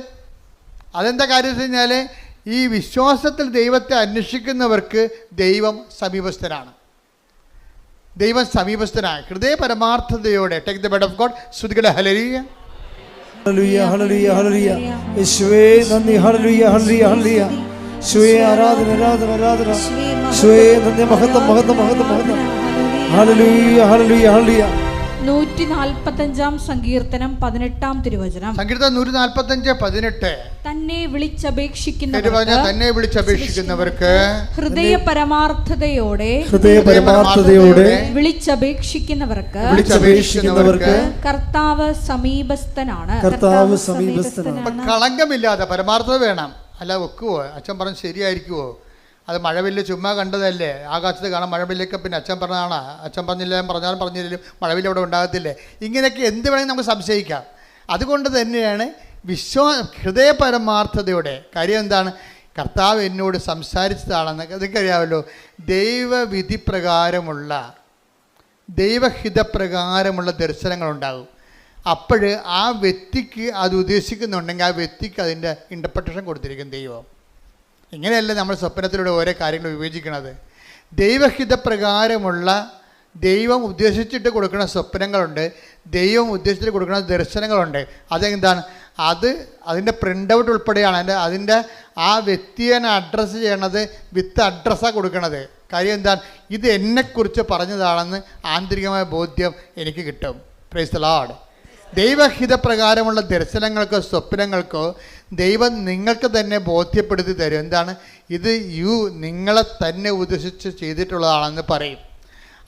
അതെന്താ കാര്യം വെച്ച് കഴിഞ്ഞാൽ ഈ വിശ്വാസത്തിൽ ദൈവത്തെ അന്വേഷിക്കുന്നവർക്ക് ദൈവം സമീപസ്ഥനാണ്. ഹൃദയ പരമാർത്ഥതയോടെ take the word of God. സ്തുതിക്കട്ടെ. ഹല്ലേലൂയ, ഹല്ലേലൂയ, ഹല്ലേലൂയ, ഹല്ലേലൂയ. യേശുവേ നന്ദി. ഹല്ലേലൂയ, ഹല്ലേലൂയ, ഹല്ലേലൂയ. യേശുവേ ആരാധന, ആരാധന, ആരാധന. യേശുവേ നന്ദി. മഹത്വം, മഹത്വം, മഹത്വം, മഹത്വം. ഹല്ലേലൂയ, ഹല്ലേലൂയ, ഹല്ലേലൂയ. 145-ാം സങ്കീർത്തനം 18-ാം തിരുവചനം. സങ്കീർത്തനം 145:18. തന്നെ വിളിച്ചപേക്ഷിക്കുന്നവർക്ക് ഹൃദയ പരമാർത്ഥതയോടെ വിളിച്ചപേക്ഷിക്കുന്നവർക്ക് കർത്താവ് സമീപസ്ഥനാണ്. കളങ്കമില്ലാതെ പരമാർത്ഥത വേണം. അല്ല വെക്കുവോ? അച്ഛൻ പറഞ്ഞ് ശരിയായിരിക്കുവോ? അത് മഴവില്ല് ചുമ്മാ കണ്ടതല്ലേ? ആകാശത്ത് കാണാൻ മഴവില്ലൊക്കെ പിന്നെ അച്ഛൻ പറഞ്ഞതാണ്. അച്ഛൻ പറഞ്ഞില്ലെങ്കിലും മഴവില്ല് അവിടെ ഉണ്ടാകത്തില്ലേ? ഇങ്ങനെയൊക്കെ എന്ത് വേണമെങ്കിൽ നമുക്ക് സംശയിക്കാം. അതുകൊണ്ട് തന്നെയാണ് ഹൃദയ പരമാർത്ഥതയോടെ. കാര്യം എന്താണ്? കർത്താവ് എന്നോട് സംസാരിച്ചതാണെന്ന് അതൊക്കെയറിയാമല്ലോ. ദൈവഹിതപ്രകാരമുള്ള ദർശനങ്ങളുണ്ടാകും. അപ്പോൾ ആ വ്യക്തിക്ക് അത് ഉദ്ദേശിക്കുന്നുണ്ടെങ്കിൽ ആ വ്യക്തിക്ക് അതിൻ്റെ ഇൻ്റർപ്രിട്ടേഷൻ കൊടുത്തിരിക്കും ദൈവം. ഇങ്ങനെയല്ല നമ്മൾ സ്വപ്നത്തിലൂടെ ഓരോ കാര്യങ്ങൾ വിവേചിക്കുന്നത്. ദൈവഹിതപ്രകാരമുള്ള ദൈവം ഉദ്ദേശിച്ചിട്ട് കൊടുക്കുന്ന സ്വപ്നങ്ങളുണ്ട്, ദൈവം ഉദ്ദേശിച്ചിട്ട് കൊടുക്കുന്ന ദർശനങ്ങളുണ്ട്. അതെന്താണ്? അതിൻ്റെ പ്രിൻ്റ് ഔട്ട് ഉൾപ്പെടെയാണ് അതിൻ്റെ ആ വ്യക്തിയെ അഡ്രസ്സ് ചെയ്യണത് വിത്ത് അഡ്രസ്സാണ് കൊടുക്കണത്. കാര്യം എന്താണ്? ഇത് എന്നെക്കുറിച്ച് പറഞ്ഞതാണെന്ന് ആന്തരികമായ ബോധ്യം എനിക്ക് കിട്ടും. Praise the Lord. ദൈവഹിതപ്രകാരമുള്ള ദർശനങ്ങൾക്കോ സ്വപ്നങ്ങൾക്കോ ദൈവം നിങ്ങൾക്ക് തന്നെ ബോധ്യപ്പെടുത്തി തരും. എന്താണ് ഇത്? നിങ്ങളെ തന്നെ ഉദ്ദേശിച്ച് ചെയ്തിട്ടുള്ളതാണെന്ന് പറയും.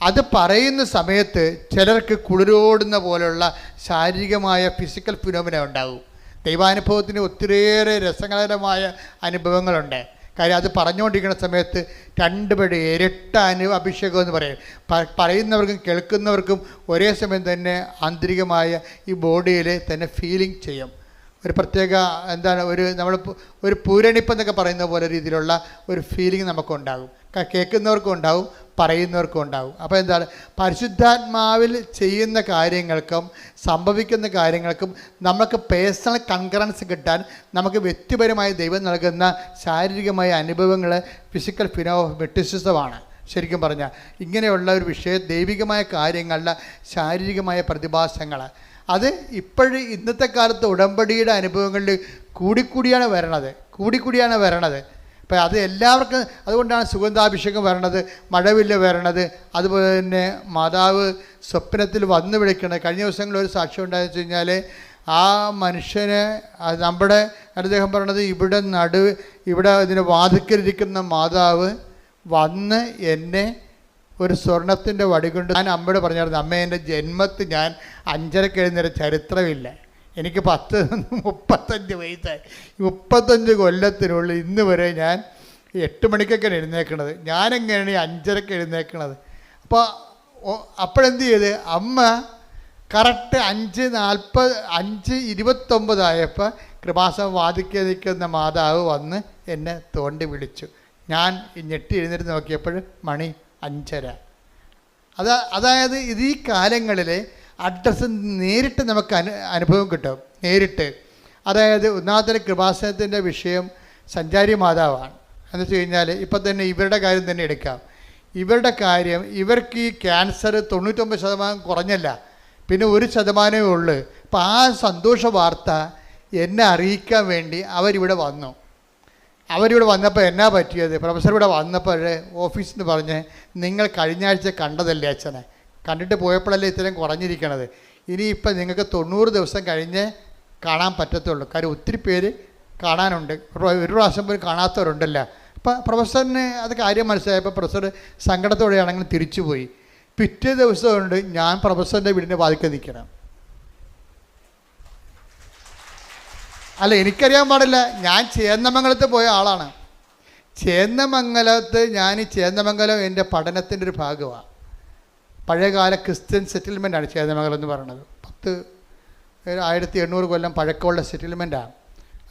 അത് പറയുന്ന സമയത്ത് ചിലർക്ക് കുളിരോടുന്ന പോലുള്ള ശാരീരികമായ ഫിസിക്കൽ ഫിനോമിന ഉണ്ടാകും. ദൈവാനുഭവത്തിന് ഒത്തിരിയേറെ രസകരമായ അനുഭവങ്ങളുണ്ട്. കാര്യം അത് പറഞ്ഞുകൊണ്ടിരിക്കുന്ന സമയത്ത് രണ്ടുപേരുടെ ഇരട്ട അഭിഷേകം എന്ന് പറയും. പറയുന്നവർക്കും കേൾക്കുന്നവർക്കും ഒരേ സമയം തന്നെ ആന്തരികമായ ഈ ബോഡിയിൽ തന്നെ ഫീലിംഗ് ചെയ്യും. ഒരു പ്രത്യേക നമ്മൾ ഒരു പൂരണിപ്പെന്നൊക്കെ പറയുന്ന പോലെ രീതിയിലുള്ള ഒരു ഫീലിംഗ് നമുക്കുണ്ടാകും. കേൾക്കുന്നവർക്കും ഉണ്ടാവും, പറയുന്നവർക്കും ഉണ്ടാവും. അപ്പോൾ പരിശുദ്ധാത്മാവിൽ ചെയ്യുന്ന കാര്യങ്ങൾക്കും സംഭവിക്കുന്ന കാര്യങ്ങൾക്കും നമുക്ക് പേഴ്സണൽ കൺകറൻസ് കിട്ടാൻ നമുക്ക് വ്യക്തിപരമായി ദൈവം നൽകുന്ന ശാരീരികമായ അനുഭവങ്ങൾ ഫിസിക്കൽ ഫിനോമെറ്റിസിസമാണ്. ശരിക്കും പറഞ്ഞാൽ ഇങ്ങനെയുള്ള ഒരു വിഷയം ദൈവികമായ കാര്യങ്ങളുടെ ശാരീരികമായ പ്രതിഭാസങ്ങൾ അത് ഇന്നത്തെ കാലത്ത് ഉടമ്പടിയുടെ അനുഭവങ്ങളിൽ കൂടിക്കൂടിയാണ് വരണത്. അപ്പോൾ അത് എല്ലാവർക്കും അതുകൊണ്ടാണ് സുഗന്ധാഭിഷേകം വരണത്, മഴവില്ല് വരണത്, അതുപോലെ തന്നെ മാതാവ് സ്വപ്നത്തിൽ വന്ന് വിളിക്കണത്. കഴിഞ്ഞ ദിവസങ്ങളിൽ ഒരു സാക്ഷ്യം ഉണ്ടായെന്ന് വെച്ച് കഴിഞ്ഞാൽ ആ മനുഷ്യന് നമ്മുടെ അദ്ദേഹം പറയണത് ഇവിടെ ഇതിന് വാതിക്കലിരിക്കുന്ന മാതാവ് വന്ന് എന്നെ ഒരു സ്വർണത്തിൻ്റെ വടി കൊണ്ട് ഞാൻ അമ്മയോട് പറഞ്ഞായിരുന്നു, അമ്മ എൻ്റെ ജന്മത്തിൽ ഞാൻ 5:30 എഴുന്നേരം ചരിത്രമില്ല. എനിക്ക് 35 വയസ്സായി. 35 കൊല്ലത്തിനുള്ളിൽ ഇന്ന് വരെ ഞാൻ 8 മണിക്കൊക്കെ എഴുന്നേക്കണത്. ഞാനെങ്ങനെയാണ് 5:30 എഴുന്നേക്കണത്? അപ്പോഴെന്ത് ചെയ്ത് അമ്മ കറക്റ്റ് 5:29 ആയപ്പോൾ കൃപാസനം വാതിക്കെ നിൽക്കുന്ന മാതാവ് വന്ന് എന്നെ തോണ്ടി വിളിച്ചു. ഞാൻ ഞെട്ടി എഴുന്നേറ്റ് നോക്കിയപ്പോൾ മണി 5:30. അതായത് ഇത് ഈ കാലങ്ങളിൽ അഡ്രസ്സ് നേരിട്ട് നമുക്ക് അനുഭവം കിട്ടും. നേരിട്ട് അതായത് ഒന്നാമത്തെ കൃപാസനത്തിൻ്റെ വിഷയം സഞ്ചാരി മാതാവാണ്. എന്ന് വെച്ച് കഴിഞ്ഞാൽ ഇപ്പം തന്നെ ഇവരുടെ കാര്യം തന്നെ എടുക്കാം. ഇവർക്ക് ഈ ക്യാൻസർ 99% കുറഞ്ഞല്ല, പിന്നെ 1% ഉള്ളു. അപ്പം ആ സന്തോഷ വാർത്ത എന്നെ അറിയിക്കാൻ വേണ്ടി അവരിവിടെ വന്നപ്പോൾ എന്നാ പറ്റിയത്? പ്രൊഫസർ ഇവിടെ വന്നപ്പോൾ ഓഫീസിൽ നിന്ന് പറഞ്ഞ് നിങ്ങൾ കഴിഞ്ഞ ആഴ്ച കണ്ടതല്ലേ അച്ഛനെ, കണ്ടിട്ട് പോയപ്പോഴല്ലേ ഇത്രയും കുറഞ്ഞിരിക്കണത്, ഇനിയിപ്പം നിങ്ങൾക്ക് 90 ദിവസം കഴിഞ്ഞ് കാണാൻ പറ്റത്തുള്ളൂ. കാര്യം ഒത്തിരി പേര് കാണാനുണ്ട്, ഒരു പ്രാവശ്യം പോലും കാണാത്തവരുണ്ടല്ലോ. അപ്പം പ്രൊഫസറിന് അത് കാര്യം മനസ്സിലായപ്പോൾ പ്രൊഫസർ സങ്കടത്തോടെയാണെങ്കിൽ തിരിച്ചുപോയി. പിറ്റേ ദിവസം കൊണ്ട് ഞാൻ പ്രൊഫസറിൻ്റെ വീടിൻ്റെ വാതിൽക്കൽ നിൽക്കണം. അല്ല, എനിക്കറിയാൻ പാടില്ല. ഞാൻ ചേന്നമംഗലത്ത് പോയ ആളാണ്. ചേന്നമംഗലം എൻ്റെ പഠനത്തിൻ്റെ ഒരു ഭാഗമാണ്. പഴയകാല ക്രിസ്ത്യൻ സെറ്റിൽമെൻറ്റാണ് ചേന്നമംഗലം എന്ന് പറയുന്നത്. 1800 കൊല്ലം പഴക്കമുള്ള സെറ്റിൽമെൻറ്റാണ്.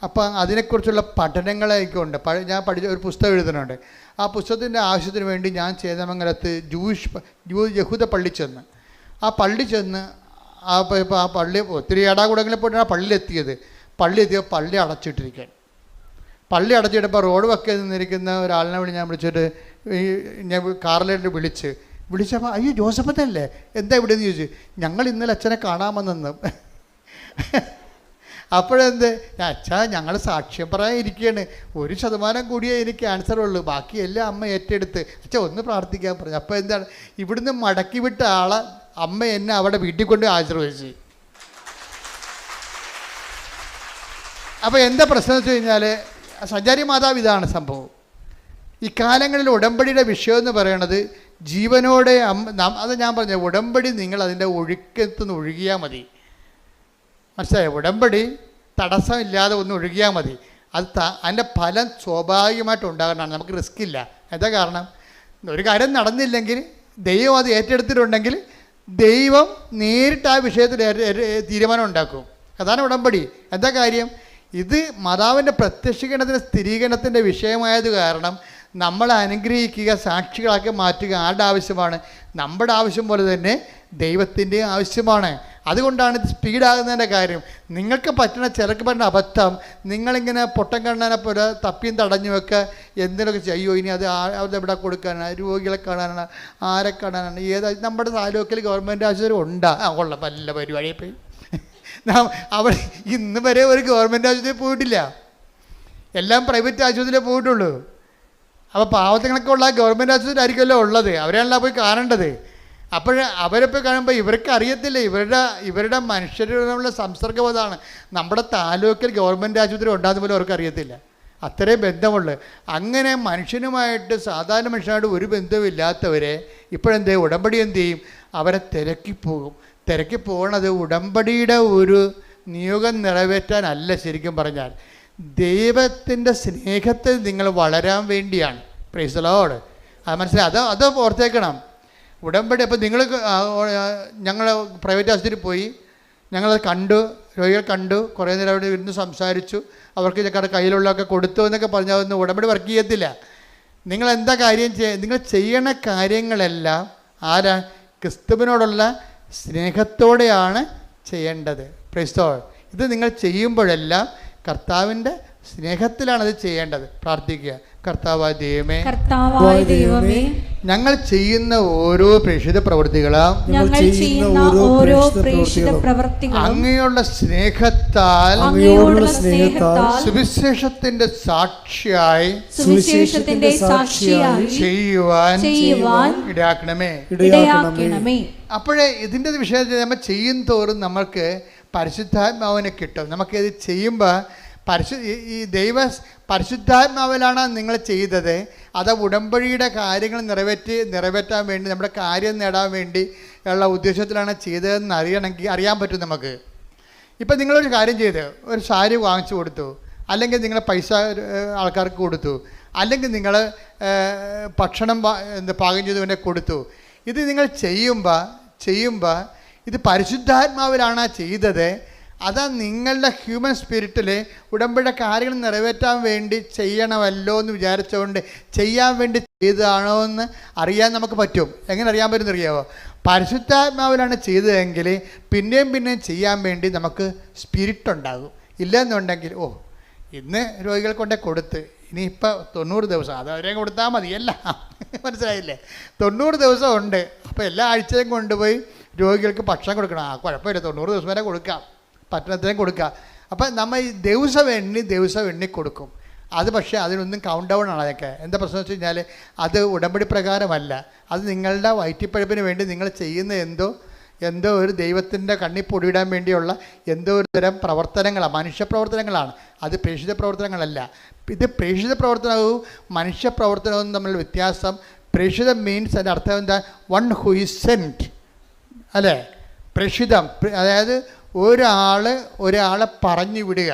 അപ്പം അതിനെക്കുറിച്ചുള്ള പഠനങ്ങളൊക്കെയുണ്ട്. ഞാൻ ഒരു പുസ്തകം എഴുതുന്നുണ്ട്. ആ പുസ്തകത്തിൻ്റെ ആവശ്യത്തിന് വേണ്ടി ഞാൻ ചേന്നമംഗലത്ത് യഹൂദ പള്ളി ചെന്ന് ആ പള്ളി ഒത്തിരി ഏടാകൂടങ്ങളിൽ പോയിട്ടാണ് ആ പള്ളിയിലെത്തിയത്. പള്ളി അടച്ചിട്ടപ്പോൾ റോഡ് വക്കെ നിന്നിരിക്കുന്ന ഒരാളിനെ വേണ്ടി ഞാൻ വിളിച്ചിട്ട് ഞാൻ കാറിലേക്ക് വിളിച്ചപ്പോൾ അയ്യോ ജോസഫത്തല്ലേ, എന്താ ഇവിടെ എന്ന് ചോദിച്ചു. ഞങ്ങൾ ഇന്നലെ അച്ഛനെ കാണാമെന്നു. അച്ഛാ ഞങ്ങൾ സാക്ഷ്യം പറയാൻ ഇരിക്കുകയാണ്, 1% കൂടിയേ എനിക്ക് ക്യാൻസർ ഉള്ളൂ, ബാക്കി എല്ലാം അമ്മ ഏറ്റെടുത്ത് അച്ഛാ ഒന്ന് പ്രാർത്ഥിക്കാൻ പറഞ്ഞു. അപ്പോൾ എന്താണ്, ഇവിടുന്ന് മടക്കി വിട്ട ആളെ അമ്മ എന്നെ അവിടെ വീട്ടിൽ കൊണ്ട് ആശീർവദിച്ചു. അപ്പോൾ എന്താ പ്രശ്നം എന്ന് വെച്ച് കഴിഞ്ഞാൽ സഞ്ചാരി മാതാവ് ഇതാണ് സംഭവം. ഈ കാലങ്ങളിൽ ഉടമ്പടിയുടെ വിഷയം എന്ന് പറയണത് ജീവനോടെ അത് ഞാൻ പറഞ്ഞ ഉടമ്പടി നിങ്ങൾ അതിൻ്റെ ഒഴുക്കത്തുനിന്ന് ഒഴുകിയാൽ മതി. മനസ്സിലായോ? ഉടമ്പടി തടസ്സമില്ലാതെ ഒന്ന് ഒഴുകിയാൽ മതി. അതിൻ്റെ ഫലം സ്വാഭാവികമായിട്ട് ഉണ്ടാകണം. നമുക്ക് റിസ്ക് ഇല്ല. എന്താ കാരണം, ഒരു കാര്യം നടന്നില്ലെങ്കിൽ ദൈവം അത് ഏറ്റെടുത്തിട്ടുണ്ടെങ്കിൽ ദൈവം നേരിട്ട് ആ വിഷയത്തിൽ തീരുമാനം ഉണ്ടാക്കും. അതാണ് ഉടമ്പടി. എന്താ കാര്യം, ഇത് മാതാവിൻ്റെ പ്രത്യക്ഷീകരണത്തിൻ്റെ സ്ഥിരീകരണത്തിൻ്റെ വിഷയമായത് കാരണം നമ്മളെ അനുഗ്രഹിക്കുക, സാക്ഷികളാക്കി മാറ്റുക ആരുടെ ആവശ്യമാണ്? നമ്മുടെ ആവശ്യം പോലെ തന്നെ ദൈവത്തിൻ്റെ ആവശ്യമാണ്. അതുകൊണ്ടാണ് ഇത് സ്പീഡാകുന്നതിൻ്റെ കാര്യം. നിങ്ങൾക്ക് ചിലർക്ക് പറ്റുന്ന അബദ്ധം, നിങ്ങളിങ്ങനെ പൊട്ടം കണ്ണാനെ പോലെ തപ്പിയും തടഞ്ഞു വെക്കുക, എന്തെങ്കിലുമൊക്കെ ചെയ്യോ, ഇനി അത് എവിടെ കൊടുക്കാനാണ്, രോഗികളെ കാണാനാണ്, ആരെ കാണാനാണ്, നമ്മുടെ താലൂക്കിൽ ഗവൺമെൻറ് ആശുപത്രി ഉണ്ടാ കൊള്ളാം, നല്ല പരിപാടിയെ പോയി അവിടെ ഇന്ന് വരെ ഒരു ഗവൺമെൻറ് ആശുപത്രി പോയിട്ടില്ല, എല്ലാം പ്രൈവറ്റ് ആശുപത്രിയിലേ പോയിട്ടുള്ളൂ. അപ്പോൾ പാവത്തങ്ങളൊക്കെ ഉള്ള ഗവൺമെൻറ് ആശുപത്രി ആയിരിക്കുമല്ലോ ഉള്ളത്, അവരെയാണല്ലോ പോയി കാണേണ്ടത്. അപ്പോൾ അവരിപ്പോൾ കാണുമ്പോൾ ഇവർക്ക് അറിയത്തില്ല, ഇവരുടെ മനുഷ്യരുടെ സംസർഗം അതാണ്. നമ്മുടെ താലൂക്കിൽ ഗവൺമെൻറ് ആശുപത്രി ഉണ്ടാകുന്ന പോലും അവർക്ക് അറിയത്തില്ല, അത്രയും ബന്ധമുള്ളു. അങ്ങനെ മനുഷ്യനുമായിട്ട്, സാധാരണ മനുഷ്യനായിട്ട് ഒരു ബന്ധമില്ലാത്തവരെ ഇപ്പോഴെന്ത് ഉടമ്പടി എന്ത് ചെയ്യും? അവരെ തിരക്കിപ്പോകും. തിരക്കിപ്പോകണത് ഉടമ്പടിയുടെ ഒരു നിയോഗം നിറവേറ്റാനല്ല, ശരിക്കും പറഞ്ഞാൽ ദൈവത്തിൻ്റെ സ്നേഹത്തിൽ നിങ്ങൾ വളരാൻ വേണ്ടിയാണ്. Price the Lord. അത് മനസ്സിലായി, അത് ഓർത്തേക്കണം. ഉടമ്പടി അപ്പോൾ നിങ്ങൾ, ഞങ്ങൾ പ്രൈവറ്റ് ആശുപത്രിയിൽ പോയി, ഞങ്ങളത് കണ്ടു, രോഗികൾ കണ്ടു, കുറേ നേരം അവിടെ ഇരുന്ന് സംസാരിച്ചു, അവർക്ക് ഞങ്ങളുടെ കയ്യിലുള്ളതൊക്കെ കൊടുത്തു എന്നൊക്കെ പറഞ്ഞാൽ ഒന്നും ഉടമ്പടി വർക്ക് ചെയ്യത്തില്ല. നിങ്ങൾ എന്താ കാര്യം നിങ്ങൾ ചെയ്യണ കാര്യങ്ങളെല്ലാം ആരാ? ക്രിസ്തുവിനോടുള്ള സ്നേഹത്തോടെയാണ് ചെയ്യേണ്ടത്. Price the Lord. ഇത് നിങ്ങൾ ചെയ്യുമ്പോഴെല്ലാം കർത്താവിൻ്റെ സ്നേഹത്തിലാണത് ചെയ്യേണ്ടത്. പ്രാർത്ഥിക്കുക. കർത്താവായ ദൈവമേ, ഞങ്ങൾ ചെയ്യുന്ന ഓരോ പ്രേക്ഷിത പ്രവൃത്തികളും അങ്ങയുള്ള സ്നേഹത്താൽ സുവിശേഷത്തിന്റെ സാക്ഷിയായി ചെയ്യുവാൻ ഇടയാക്കണമേ. അപ്പോഴേ ഇതിൻ്റെ വിഷയത്തിൽ നമ്മൾ ചെയ്യും തോറും നമ്മൾക്ക് പരിശുദ്ധാത്മാവിനെ കിട്ടും. നമുക്കിത് ചെയ്യുമ്പോൾ ഈ പരിശുദ്ധാത്മാവിലാണ് നിങ്ങൾ ചെയ്തത്. അത് ഉടമ്പടിയുടെ കാര്യങ്ങൾ നിറവേറ്റാൻ വേണ്ടി, നമ്മുടെ കാര്യം നേടാൻ വേണ്ടി ഉള്ള ഉദ്ദേശത്തിലാണ് ചെയ്തതെന്ന് അറിയാൻ പറ്റും നമുക്ക്. ഇപ്പം നിങ്ങളൊരു കാര്യം ചെയ്ത് ഒരു സാരി വാങ്ങിച്ചു കൊടുത്തു, അല്ലെങ്കിൽ നിങ്ങൾ പൈസ ആൾക്കാർക്ക് കൊടുത്തു, അല്ലെങ്കിൽ നിങ്ങൾ ഭക്ഷണം പാകം ചെയ്തുകൊണ്ട് കൊടുത്തു. ഇത് നിങ്ങൾ ചെയ്യുമ്പോൾ ഇത് പരിശുദ്ധാത്മാവിലാണ് ചെയ്തത്. അതാ നിങ്ങളുടെ ഹ്യൂമൻ സ്പിരിറ്റിൽ ഉടമ്പടിയുടെ കാര്യങ്ങൾ നിറവേറ്റാൻ വേണ്ടി ചെയ്യണമല്ലോ എന്ന് വിചാരിച്ചുകൊണ്ട് ചെയ്യാൻ വേണ്ടി ചെയ്തതാണോ എന്ന് അറിയാൻ നമുക്ക് പറ്റും. എങ്ങനെ അറിയാൻ പറ്റുമെന്ന് അറിയാമോ? പരിശുദ്ധാത്മാവിലാണ് ചെയ്തതെങ്കിൽ പിന്നെയും ചെയ്യാൻ വേണ്ടി നമുക്ക് സ്പിരിറ്റ് ഉണ്ടാകും. ഇല്ലെന്നുണ്ടെങ്കിൽ ഇന്ന് രോഗികൾ കൊണ്ടേ കൊടുത്ത് ഇനിയിപ്പോൾ 90 ദിവസം അതവരെ കൊടുത്താൽ മതിയല്ല. മനസ്സിലായില്ലേ? 90 ദിവസം ഉണ്ട്. അപ്പോൾ എല്ലാ ആഴ്ചയും കൊണ്ടുപോയി രോഗികൾക്ക് ഭക്ഷണം കൊടുക്കണം. കുഴപ്പമില്ല, 90 ദിവസം വരെ കൊടുക്കാം, പട്ടണത്തിനും കൊടുക്കുക. അപ്പം നമ്മൾ ഈ ദിവസം എണ്ണി കൊടുക്കും. അത് പക്ഷേ അതിനൊന്നും കൗണ്ട് ഡൗൺ ആണ്. അതൊക്കെ എന്താ പ്രശ്നം വെച്ച് കഴിഞ്ഞാൽ അത് ഉടമ്പടി പ്രകാരമല്ല. അത് നിങ്ങളുടെ വയറ്റിപ്പഴപ്പിന് വേണ്ടി നിങ്ങൾ ചെയ്യുന്ന എന്തോ ഒരു ദൈവത്തിൻ്റെ കണ്ണിൽ പൊടിയിടാൻ വേണ്ടിയുള്ള എന്തോ ഒരു തരം പ്രവർത്തനങ്ങളാണ്, മനുഷ്യപ്രവർത്തനങ്ങളാണ്. അത് പ്രേക്ഷിത പ്രവർത്തനങ്ങളല്ല. ഇത് പ്രേക്ഷിത പ്രവർത്തനവും മനുഷ്യപ്രവർത്തനവും തമ്മിലുള്ള വ്യത്യാസം. പ്രേക്ഷിതം മീൻസ് അതിൻ്റെ അർത്ഥം എന്താ? വൺ ഹു ഈസ് സെൻറ്റ്, അല്ലേ? പ്രേക്ഷിതം അതായത് ഒരാളെ പറഞ്ഞു വിടുക.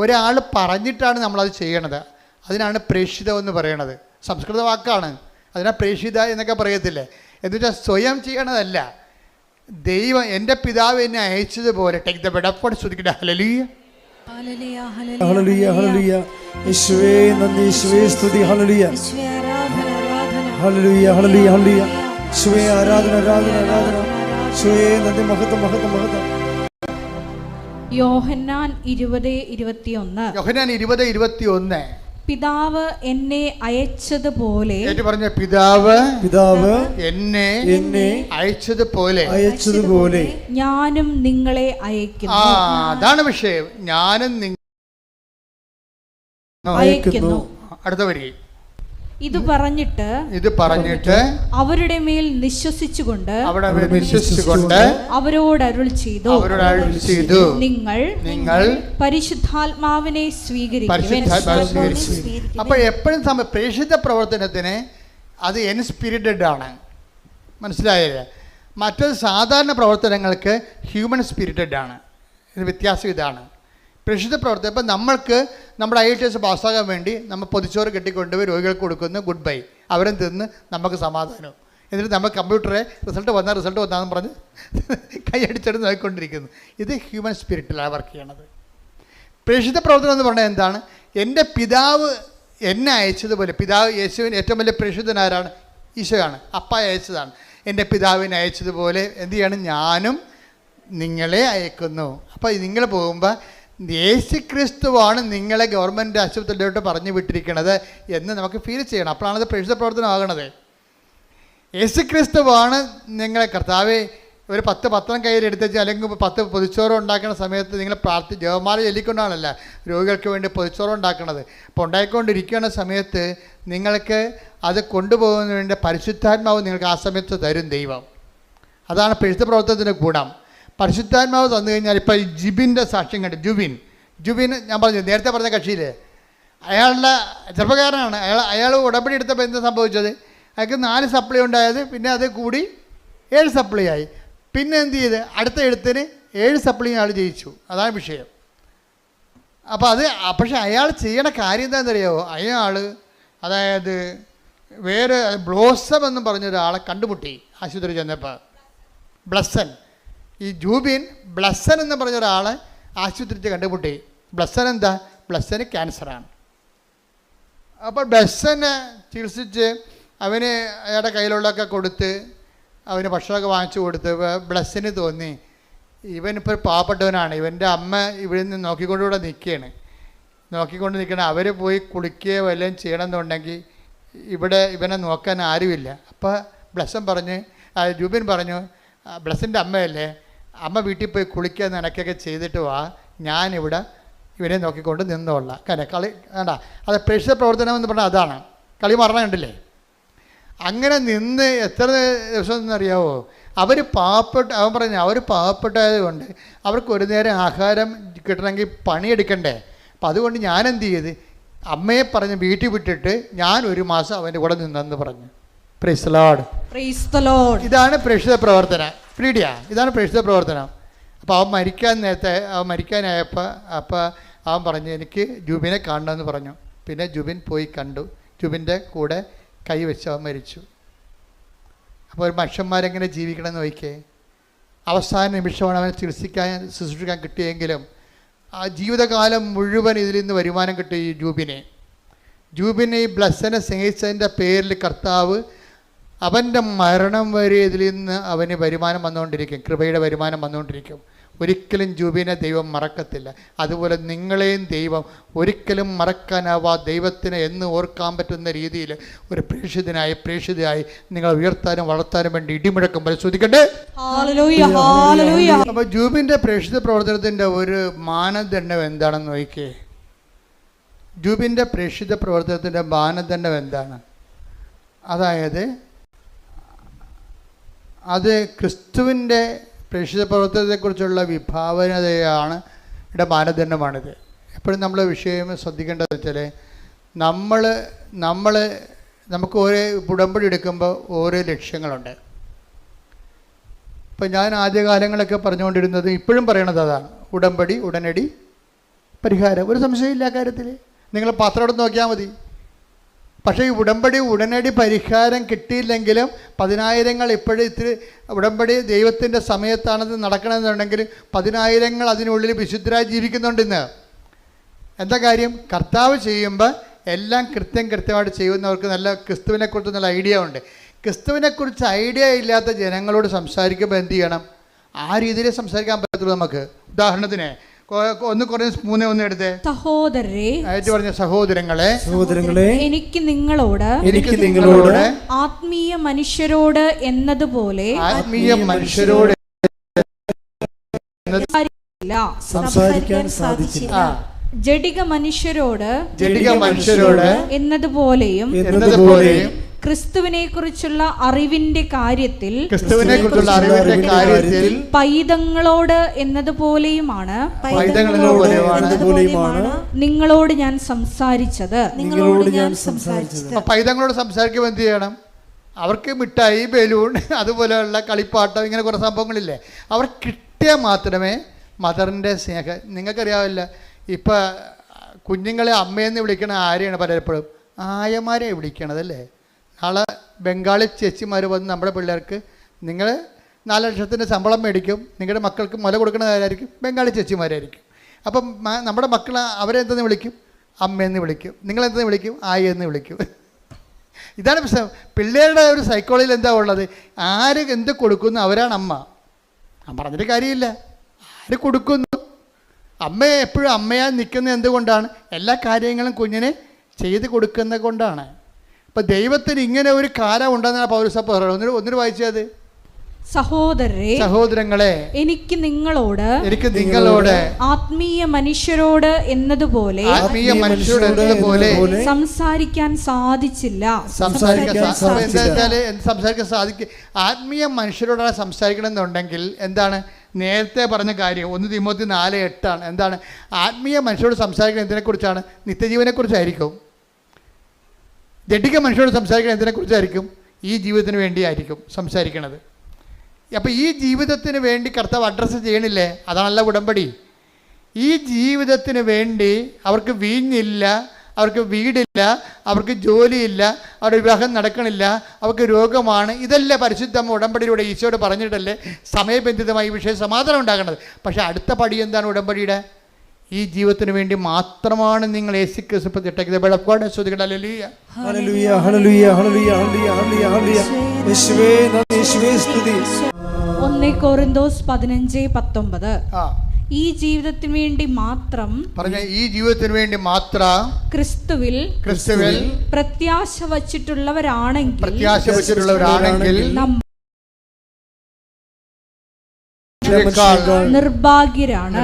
ഒരാൾ പറഞ്ഞിട്ടാണ് നമ്മളത് ചെയ്യണത്. അതിനാണ് പ്രേക്ഷിതം എന്ന് പറയണത്. സംസ്കൃത വാക്കാണ്. അതിനാ പ്രേക്ഷിത എന്നൊക്കെ പറയത്തില്ലേ. എന്നുവെച്ചാൽ സ്വയം ചെയ്യണതല്ല. ദൈവം, എൻ്റെ പിതാവ് എന്നെ അയച്ചതുപോലെ. ടേക്ക് ദ ബെഡ് അപ്പ്, സ്തുതിക്കട്ടെ. ഹല്ലേലൂയ, ഹല്ലേലൂയ, ഹല്ലേലൂയ. യേശുവേ നന്ദി, യേശുവേ സ്തുതി. ഹല്ലേലൂയ, ഹല്ലേലൂയ, ഹല്ലേലൂയ, ഹല്ലേലൂയ. യേശുവേ ആരാധന, ആരാധന, ആരാധന. യേശുവേ നന്ദി, മഹത്വം, മഹത്വം, മഹത്വം. യോഹന്നാൻ 20:21. പിതാവ് എന്നെ അയച്ചതുപോലെ, പറഞ്ഞ പിതാവ് എന്നെ അയച്ചതുപോലെ ഞാനും നിങ്ങളെ അയക്കുന്നു. അതാണ് വിഷയം. ഞാനും അയക്കുന്നു. അടുത്ത വരി. ഇത് പറഞ്ഞിട്ട് അവരുടെ മേൽ വിശ്വസിച്ചുകൊണ്ട് അവരോട് അരുൾ ചെയ്തു, നിങ്ങൾ പരിശുദ്ധാത്മാവിനെ സ്വീകരിക്കുവിൻ. അപ്പോൾ എപ്പോഴും പ്രേക്ഷിത പ്രവർത്തനത്തിന് അത് എൻസ്പിരിറ്റഡ് ആണ്. മനസ്സിലായില്ലേ? മറ്റൊരു സാധാരണ പ്രവർത്തനങ്ങൾക്ക് ഹ്യൂമൻ സ്പിരിറ്റഡ് ആണ്. ഇത് വ്യത്യാസം ഇതാണ്. പ്രേക്ഷിത പ്രവർത്തനം. ഇപ്പം നമ്മൾക്ക് നമ്മുടെ IELTS പാസ്സാകാൻ വേണ്ടി നമ്മൾ പൊതിച്ചോറ് കെട്ടിക്കൊണ്ടുപോയി രോഗികൾക്ക് കൊടുക്കുന്നു. ഗുഡ് ബൈ, അവരും തിന്ന് നമുക്ക് സമാധാനം. എന്നിട്ട് നമ്മൾ കമ്പ്യൂട്ടറെ റിസൾട്ട് വന്നാന്ന് പറഞ്ഞ് കൈയടിച്ചെടുത്ത് നോക്കിക്കൊണ്ടിരിക്കുന്നു. ഇത് ഹ്യൂമൻ സ്പിരിറ്റിലാണ് വർക്ക് ചെയ്യണത്. പ്രേക്ഷിത പ്രവർത്തനം എന്ന് പറഞ്ഞാൽ എന്താണ്? എൻ്റെ പിതാവ് എന്നെ അയച്ചതുപോലെ. പിതാവ് യേശുവിന് ഏറ്റവും വലിയ പ്രേക്ഷിതനാരാണ്? ഈശോയാണ്. അപ്പ അയച്ചതാണ്. എൻ്റെ പിതാവിനെ അയച്ചതുപോലെ എന്ത് ചെയ്യണം? ഞാനും നിങ്ങളെ അയക്കുന്നു. അപ്പോൾ നിങ്ങൾ പോകുമ്പോൾ യേശുക്രിസ്തുവാണ് നിങ്ങളെ ഗവൺമെൻറ് ആശുപത്രിയിലോട്ട് പറഞ്ഞു വിട്ടിരിക്കുന്നത് എന്ന് നമുക്ക് ഫീൽ ചെയ്യണം. അപ്പോഴാണത് പ്രേക്ഷിത പ്രവർത്തനമാകണത്. യേശുക്രിസ്തുവാണ് നിങ്ങളെ. കർത്താവെ, ഒരു 10 പത്രം കയ്യിലെടുത്ത് വെച്ച് അല്ലെങ്കിൽ 10 പൊതിച്ചോറ് ഉണ്ടാക്കുന്ന സമയത്ത് നിങ്ങൾ ജപമാല ചൊല്ലിക്കൊണ്ടാണല്ല രോഗികൾക്ക് വേണ്ടി പൊതിച്ചോറ് ഉണ്ടാക്കുന്നത്. അപ്പോൾ ഉണ്ടായിക്കൊണ്ടിരിക്കുന്ന സമയത്ത് നിങ്ങൾക്ക് അത് കൊണ്ടുപോകുന്നതിന് വേണ്ടി പരിശുദ്ധാത്മാവ് നിങ്ങൾക്ക് ആ സമയത്ത് തരും ദൈവം. അതാണ് പെഴുത്ത പ്രവർത്തനത്തിൻ്റെ ഗുണം. പരിശുദ്ധാത്മാവ് തന്നു കഴിഞ്ഞാൽ ഇപ്പോൾ ഈ ജിബിൻ്റെ സാക്ഷ്യം കണ്ട് ജുബിൻ ഞാൻ പറഞ്ഞു നേരത്തെ പറഞ്ഞ കക്ഷിയിൽ അയാളുടെ ചെറുപ്പക്കാരനാണ്. അയാൾ ഉടമ്പടി എടുത്തപ്പോൾ എന്താ സംഭവിച്ചത്? അയാൾക്ക് 4 സപ്ലൈ ഉണ്ടായത്, പിന്നെ അത് കൂടി 7 സപ്ലൈ ആയി. പിന്നെ എന്ത് ചെയ്ത് അടുത്ത എഴുത്തിന് 7 സപ്ലൈ അയാൾ ജയിച്ചു. അതാണ് വിഷയം. അപ്പോൾ അത് പക്ഷേ അയാൾ ചെയ്യണ കാര്യം എന്താണെന്നറിയാമോ? അയാൾ അതായത് വേറെ ബ്ലോസം എന്ന് പറഞ്ഞൊരാളെ കണ്ടുമുട്ടി ആശുപത്രി ചെന്നപ്പോൾ. ബ്ലസ്സൻ, ഈ ജൂബിൻ ബ്ലസ്സൻ എന്ന് പറഞ്ഞൊരാളെ ആശുപത്രിയിൽ കണ്ടുമുട്ടി. ബ്ലസ്സൻ എന്താ? ബ്ലസ്സന് ക്യാൻസറാണ്. അപ്പോൾ ബ്ലസ്സനെ ചികിത്സിച്ച് അവന് അയാളുടെ കയ്യിലുള്ളതൊക്കെ കൊടുത്ത് അവന് ഭക്ഷണമൊക്കെ വാങ്ങിച്ചു കൊടുത്ത് ബ്ലസ്സിന് തോന്നി ഇവനിപ്പോൾ പാവപ്പെട്ടവനാണ്, ഇവൻ്റെ അമ്മ ഇവിടെ നിന്ന് നോക്കിക്കൊണ്ടുകൂടെ നോക്കിക്കൊണ്ട് നിൽക്കണം, അവർ പോയി കുളിക്കുകയോ വല്ലതും ചെയ്യണമെന്നുണ്ടെങ്കിൽ ഇവിടെ ഇവനെ നോക്കാൻ ആരുമില്ല. അപ്പോൾ ജൂബിൻ പറഞ്ഞു, ബ്ലസ്സിൻ്റെ അമ്മയല്ലേ, അമ്മ വീട്ടിൽ പോയി കുളിക്കുക നനക്കൊക്കെ ചെയ്തിട്ട് വാ, ഞാനിവിടെ ഇവനെ നോക്കിക്കൊണ്ട് നിന്നോളാം. കളി വേണ്ട, അത് പ്രേക്ഷിത പ്രവർത്തനം എന്ന് പറഞ്ഞാൽ അതാണ്. കളി മരണം കണ്ടില്ലേ? അങ്ങനെ നിന്ന് എത്ര ദിവസം എന്നറിയാവോ? അവൻ പാവപ്പെട്ടായത് കൊണ്ട് അവർക്ക് ഒരു നേരം ആഹാരം കിട്ടണമെങ്കിൽ പണിയെടുക്കണ്ടേ. അപ്പം അതുകൊണ്ട് ഞാൻ എന്ത് ചെയ്ത്, അമ്മയെ പറഞ്ഞ് വീട്ടിൽ വിട്ടിട്ട് ഞാൻ 1 മാസം അവൻ്റെ കൂടെ നിന്നെന്ന് പറഞ്ഞു. Price the Lord. ഇതാണ് പ്രേക്ഷിത പ്രവർത്തനം. ഇതാണ് പ്രേക്ഷിത പ്രവർത്തനം. അപ്പോൾ അവൻ മരിക്കാനായപ്പോൾ അവൻ പറഞ്ഞു എനിക്ക് ജൂബിനെ കാണണമെന്ന് പറഞ്ഞു. പിന്നെ ജൂബിൻ പോയി കണ്ടു. ജൂബിൻ്റെ കൂടെ കൈവച്ച് അവൻ മരിച്ചു. അപ്പോൾ ഒരു മനുഷ്യന്മാരെങ്ങനെ ജീവിക്കണമെന്ന് നോക്കിയേ. അവസാന നിമിഷമാണ് അവനെ ശുശ്രൂഷിക്കാൻ കിട്ടിയെങ്കിലും ആ ജീവിതകാലം മുഴുവൻ ഇതിൽ നിന്ന് വരുമാനം കിട്ടി. ഈ ജൂബിനെ ഈ ബ്ലസ്സനെ സ്നേഹിച്ചതിൻ്റെ പേരിൽ കർത്താവ് അവൻ്റെ മരണം വരെ ഇതിൽ നിന്ന് അവന് വരുമാനം വന്നുകൊണ്ടിരിക്കും, കൃപയുടെ വരുമാനം വന്നുകൊണ്ടിരിക്കും. ഒരിക്കലും ജൂബിനെ ദൈവം മറക്കത്തില്ല. അതുപോലെ നിങ്ങളെയും ദൈവം ഒരിക്കലും മറക്കാനാവാ ദൈവത്തിന് എന്ന് ഓർക്കാൻ പറ്റുന്ന രീതിയിൽ ഒരു പ്രേക്ഷിതയായി നിങ്ങൾ ഉയർത്താനും വളർത്താനും വേണ്ടി ഇടിമുഴക്കം പരിശോധിക്കണ്ടേ. അപ്പോൾ ജൂബിൻ്റെ പ്രേക്ഷിത പ്രവർത്തനത്തിൻ്റെ ഒരു മാനദണ്ഡം എന്താണെന്ന് നോക്കിയേ. ജൂബിൻ്റെ പ്രേക്ഷിത പ്രവർത്തനത്തിൻ്റെ മാനദണ്ഡം എന്താണ്? അതായത് അത് ക്രിസ്തുവിൻ്റെ പ്രേക്ഷിത പ്രവർത്തനത്തെക്കുറിച്ചുള്ള വിഭാവനതയാണ് ഇവിടെ മാനദണ്ഡമാണിത്. എപ്പോഴും നമ്മൾ വിഷയം ശ്രദ്ധിക്കേണ്ടതെന്ന് വെച്ചാൽ നമുക്ക് ഓരോ ഉടമ്പടി എടുക്കുമ്പോൾ ഓരോ ലക്ഷ്യങ്ങളുണ്ട്. ഇപ്പം ഞാൻ ആദ്യകാലങ്ങളൊക്കെ പറഞ്ഞുകൊണ്ടിരുന്നത് ഇപ്പോഴും പറയണത് അതാണ്, ഉടമ്പടി ഉടനടി പരിഹാരം. ഒരു സംശയമില്ല കാര്യത്തിൽ, നിങ്ങൾ പത്രം എടുത്ത് നോക്കിയാൽ മതി. പക്ഷേ ഈ ഉടമ്പടി ഉടനടി പരിഹാരം കിട്ടിയില്ലെങ്കിലും 10,000 ഇപ്പോഴും ഇത്തിരി ഉടമ്പടി ദൈവത്തിൻ്റെ സമയത്താണത് നടക്കണമെന്നുണ്ടെങ്കിൽ 10,000 അതിനുള്ളിൽ വിശുദ്ധരായി ജീവിക്കുന്നുണ്ട് ഇന്ന്. എന്താ കാര്യം? കർത്താവ് ചെയ്യുമ്പോൾ എല്ലാം കൃത്യമായിട്ട് ചെയ്യുന്നവർക്ക് നല്ല ക്രിസ്തുവിനെക്കുറിച്ച് നല്ല ഐഡിയ ഉണ്ട്. ക്രിസ്തുവിനെക്കുറിച്ച് ഐഡിയ ഇല്ലാത്ത ജനങ്ങളോട് സംസാരിക്കുമ്പോൾ എന്ത് ചെയ്യണം? ആ രീതിയിൽ സംസാരിക്കാൻ പറ്റത്തുള്ളൂ നമുക്ക്. ഉദാഹരണത്തിന് 1 Corinthians 3:1 എടുത്തേ. സഹോദരങ്ങളെ എനിക്ക് നിങ്ങളോട് ആത്മീയ മനുഷ്യരോട് എന്നതുപോലെ സംസാരിക്കാൻ സാധിച്ചില്ല. ജഡിക മനുഷ്യരോട് എന്നതുപോലെയും ക്രിസ്തുവിനെ കുറിച്ചുള്ള അറിവിന്റെ കാര്യത്തിൽ പൈതങ്ങളോട് എന്നതുപോലെയുമാണ് നിങ്ങളോട് ഞാൻ സംസാരിച്ചത്. പൈതങ്ങളോട് സംസാരിക്കുമ്പോൾ എന്ത് ചെയ്യണം? അവർക്ക് മിഠായി, ബലൂൺ, അതുപോലെയുള്ള കളിപ്പാട്ടം, ഇങ്ങനെ കുറേ സംഭവങ്ങളില്ലേ, അവർ കിട്ടിയാൽ മാത്രമേ മദറിൻ്റെ സ്നേഹം. നിങ്ങൾക്കറിയാവില്ല, ഇപ്പം കുഞ്ഞുങ്ങളെ അമ്മയെന്ന് വിളിക്കണ ആരെയാണ്? പലപ്പോഴും ആയമാരെ വിളിക്കണതല്ലേ. നാളെ ബംഗാളി ചേച്ചിമാർ വന്ന് നമ്മുടെ പിള്ളേർക്ക് നിങ്ങൾ 4 ലക്ഷത്തിൻ്റെ ശമ്പളം മേടിക്കും, നിങ്ങളുടെ മക്കൾക്ക് മുല കൊടുക്കുന്നതായിരിക്കും ബംഗാളി ചേച്ചിമാരായിരിക്കും. അപ്പം നമ്മുടെ മക്കൾ അവരെന്തെന്ന് വിളിക്കും? അമ്മയെന്ന് വിളിക്കും. നിങ്ങളെന്തെന്ന് വിളിക്കും? ആയെന്ന് വിളിക്കും. ഇതാണ് പ്രശ്നം. പിള്ളേരുടെ ഒരു സൈക്കോളജിയിൽ എന്താ ഉള്ളത്? ആര് എന്ത് കൊടുക്കുന്നു അവരാണ് അമ്മ. ഞാൻ പറഞ്ഞിട്ട് കാര്യമില്ല, ആര് കൊടുക്കുന്നു. അമ്മയെ എപ്പോഴും അമ്മയായി നിൽക്കുന്നത് എന്തുകൊണ്ടാണ്? എല്ലാ കാര്യങ്ങളും കുഞ്ഞിനെ ചെയ്ത് കൊടുക്കുന്നത് കൊണ്ടാണ്. അപ്പം ദൈവത്തിന് ഇങ്ങനെ ഒരു കാലം ഉണ്ടെന്നാണ് പൗലോസ് പറയുന്നത്. ഒന്നിനു വായിച്ചത്. സഹോദരങ്ങളെ എനിക്ക് നിങ്ങളോട് ആത്മീയ മനുഷ്യരോട് എന്നതുപോലെ സംസാരിക്കാൻ സാധിച്ചില്ല. സംസാരിക്കാൻ സാധിക്കും. ആത്മീയ മനുഷ്യരോടാണ് സംസാരിക്കണം എന്നുണ്ടെങ്കിൽ എന്താണ് നേരത്തെ പറഞ്ഞ കാര്യം? 1 തിമോത്തി 4:8 എന്താണ്? ആത്മീയ മനുഷ്യരോട് സംസാരിക്കുന്നത് എന്തിനെക്കുറിച്ചാണ്? നിത്യജീവനെക്കുറിച്ചായിരിക്കും. ജഡിക മനുഷ്യരോട് സംസാരിക്കുന്നത് എന്തിനെക്കുറിച്ചായിരിക്കും? ഈ ജീവിതത്തിന് വേണ്ടിയായിരിക്കും സംസാരിക്കുന്നത്. അപ്പോൾ ഈ ജീവിതത്തിന് വേണ്ടി കർത്താവ് അഡ്രസ്സ് ചെയ്യണില്ലേ? അതാണല്ല ഉടമ്പടി. ഈ ജീവിതത്തിന് വേണ്ടി അവർക്ക് വീഞ്ഞില്ല, അവർക്ക് വീടില്ല, അവർക്ക് ജോലിയില്ല, അവരുടെ വിവാഹം നടക്കണില്ല, അവർക്ക് രോഗമാണ്. ഇതല്ലേ പരിശുദ്ധ ഉടമ്പടിയിലൂടെ ഈശോയോട് പറഞ്ഞിട്ടല്ലേ സമയബന്ധിതമായി ഈ വിഷയം സമാധാനം ഉണ്ടാകേണ്ടത്. പക്ഷേ അടുത്ത പടി എന്താണ് ഉടമ്പടിയുടെ? ഈ ജീവിതത്തിന് വേണ്ടി മാത്രമാണ് നിങ്ങൾ യേശു ക്രിസ്തു പ്രതിഷ്ഠിക്കുന്നത്. ശ്രദ്ധിക്കട്ടെ. ഹല്ലേലൂയ, ഹല്ലേലൂയ, ഹല്ലേലൂയ, ഹല്ലേലൂയ, ഹല്ലേലൂയ, ഹല്ലേലൂയ. യേശുവേ നന്ദി, യേശുവേ സ്തുതി. 1 കൊരിന്തോസ് 15:19 ഈ ജീവിതത്തിന് വേണ്ടി മാത്രം പറഞ്ഞ ഈ ജീവിതത്തിന് വേണ്ടി മാത്രം ക്രിസ്തുവിൽ പ്രത്യാശ വച്ചിട്ടുള്ളവരാണെങ്കിൽ നിർഭാഗ്യരാണ്.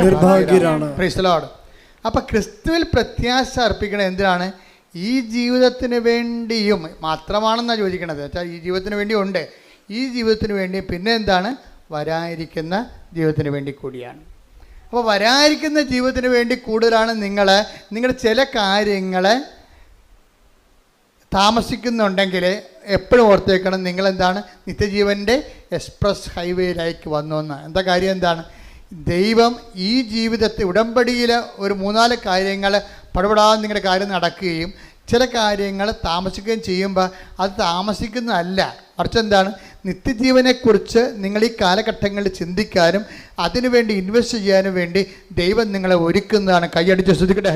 അപ്പൊ ക്രിസ്തുവിൽ പ്രത്യാശ അർപ്പിക്കണത് എന്തിനാണ്? ഈ ജീവിതത്തിന് വേണ്ടിയും മാത്രമാണെന്നാണ് ചോദിക്കണത്. വെച്ചാൽ ഈ ജീവിതത്തിന് വേണ്ടി ഉണ്ട്, ഈ ജീവിതത്തിന് വേണ്ടി, പിന്നെ എന്താണ്? വരാനിരിക്കുന്ന ജീവിതത്തിന് വേണ്ടി കൂടിയാണ്. അപ്പോൾ വരാനിരിക്കുന്ന ജീവിതത്തിന് വേണ്ടി കൂടുതലാണ് നിങ്ങളുടെ ചില കാര്യങ്ങൾ താമസിക്കുന്നുണ്ടെങ്കിൽ എപ്പോഴും ഓർത്തേക്കണം, നിങ്ങളെന്താണ്? നിത്യജീവൻ്റെ എക്സ്പ്രസ് ഹൈവേയിലേക്ക് വന്നുവെന്ന്. എന്താ കാര്യം? എന്താണ്? ദൈവം ഈ ജീവിതത്തെ ഉടമ്പടിയിൽ ഒരു 3-4 കാര്യങ്ങൾ പടപെടാതെ നിങ്ങളുടെ കാര്യം നടക്കുകയും ചില കാര്യങ്ങൾ താമസിക്കുകയും ചെയ്യുമ്പോൾ അത് താമസിക്കുന്നതല്ല, മറിച്ച് എന്താണ്? നിത്യജീവനെക്കുറിച്ച് നിങ്ങൾ ഈ കാലഘട്ടങ്ങളിൽ ചിന്തിക്കാനും അതിനുവേണ്ടി ഇൻവെസ്റ്റ് ചെയ്യാനും വേണ്ടി ദൈവം നിങ്ങളെ ഒരുക്കുന്നതാണ്. കൈയടിച്ച് ശ്രദ്ധിക്കട്ടെ.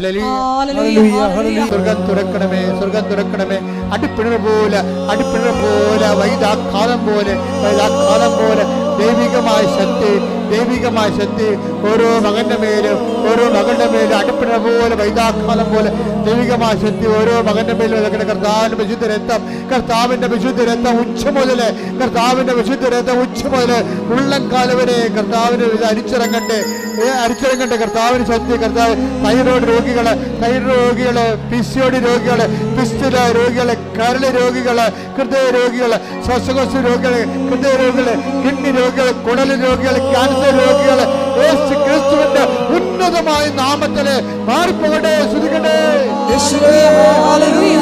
സ്വർഗം തുറക്കണമേ, സ്വർഗം തുറക്കണമേ. അടിപ്പിണർ പോലെ വൈദാക്കാലം പോലെ ദൈവികമായ ശക്തി ഓരോ മകന്റെ മേലും അടിപ്പിണർ പോലെ വൈദാക്കാലം പോലെ ദൈവികമായ ശക്തി ഓരോ മകന്റെ മേലും കർത്താവിന്റെ വിശുദ്ധ രക്തം ഉച്ച മുതൽ ഉള്ളംകാലം വരെ കർത്താവിന് ഇത് അരിച്ചിറങ്ങട്ടെ. കർത്താവിന് ശക്തി. കർത്താവ് തൈറോയ്ഡ് രോഗികള്, PCOD രോഗികള്, ഫിസ്റ്റുല രോഗികള്, കരൾ രോഗികള്, ഹൃദയ രോഗികള്, ശ്വാസകോശ രോഗികള്, ഹൃദയ രോഗികള്, കിഡ്നി രോഗികള്, കുടൽ രോഗികള്, ക്യാൻസർ രോഗികള്, യേശു ക്രിസ്തുവിന്റെ ഉന്നതമായ നാമത്തില് മാറിപ്പോകട്ടെ. ശ്രദ്ധിക്കട്ടെ. യേശുവേ ഹല്ലേലൂയ.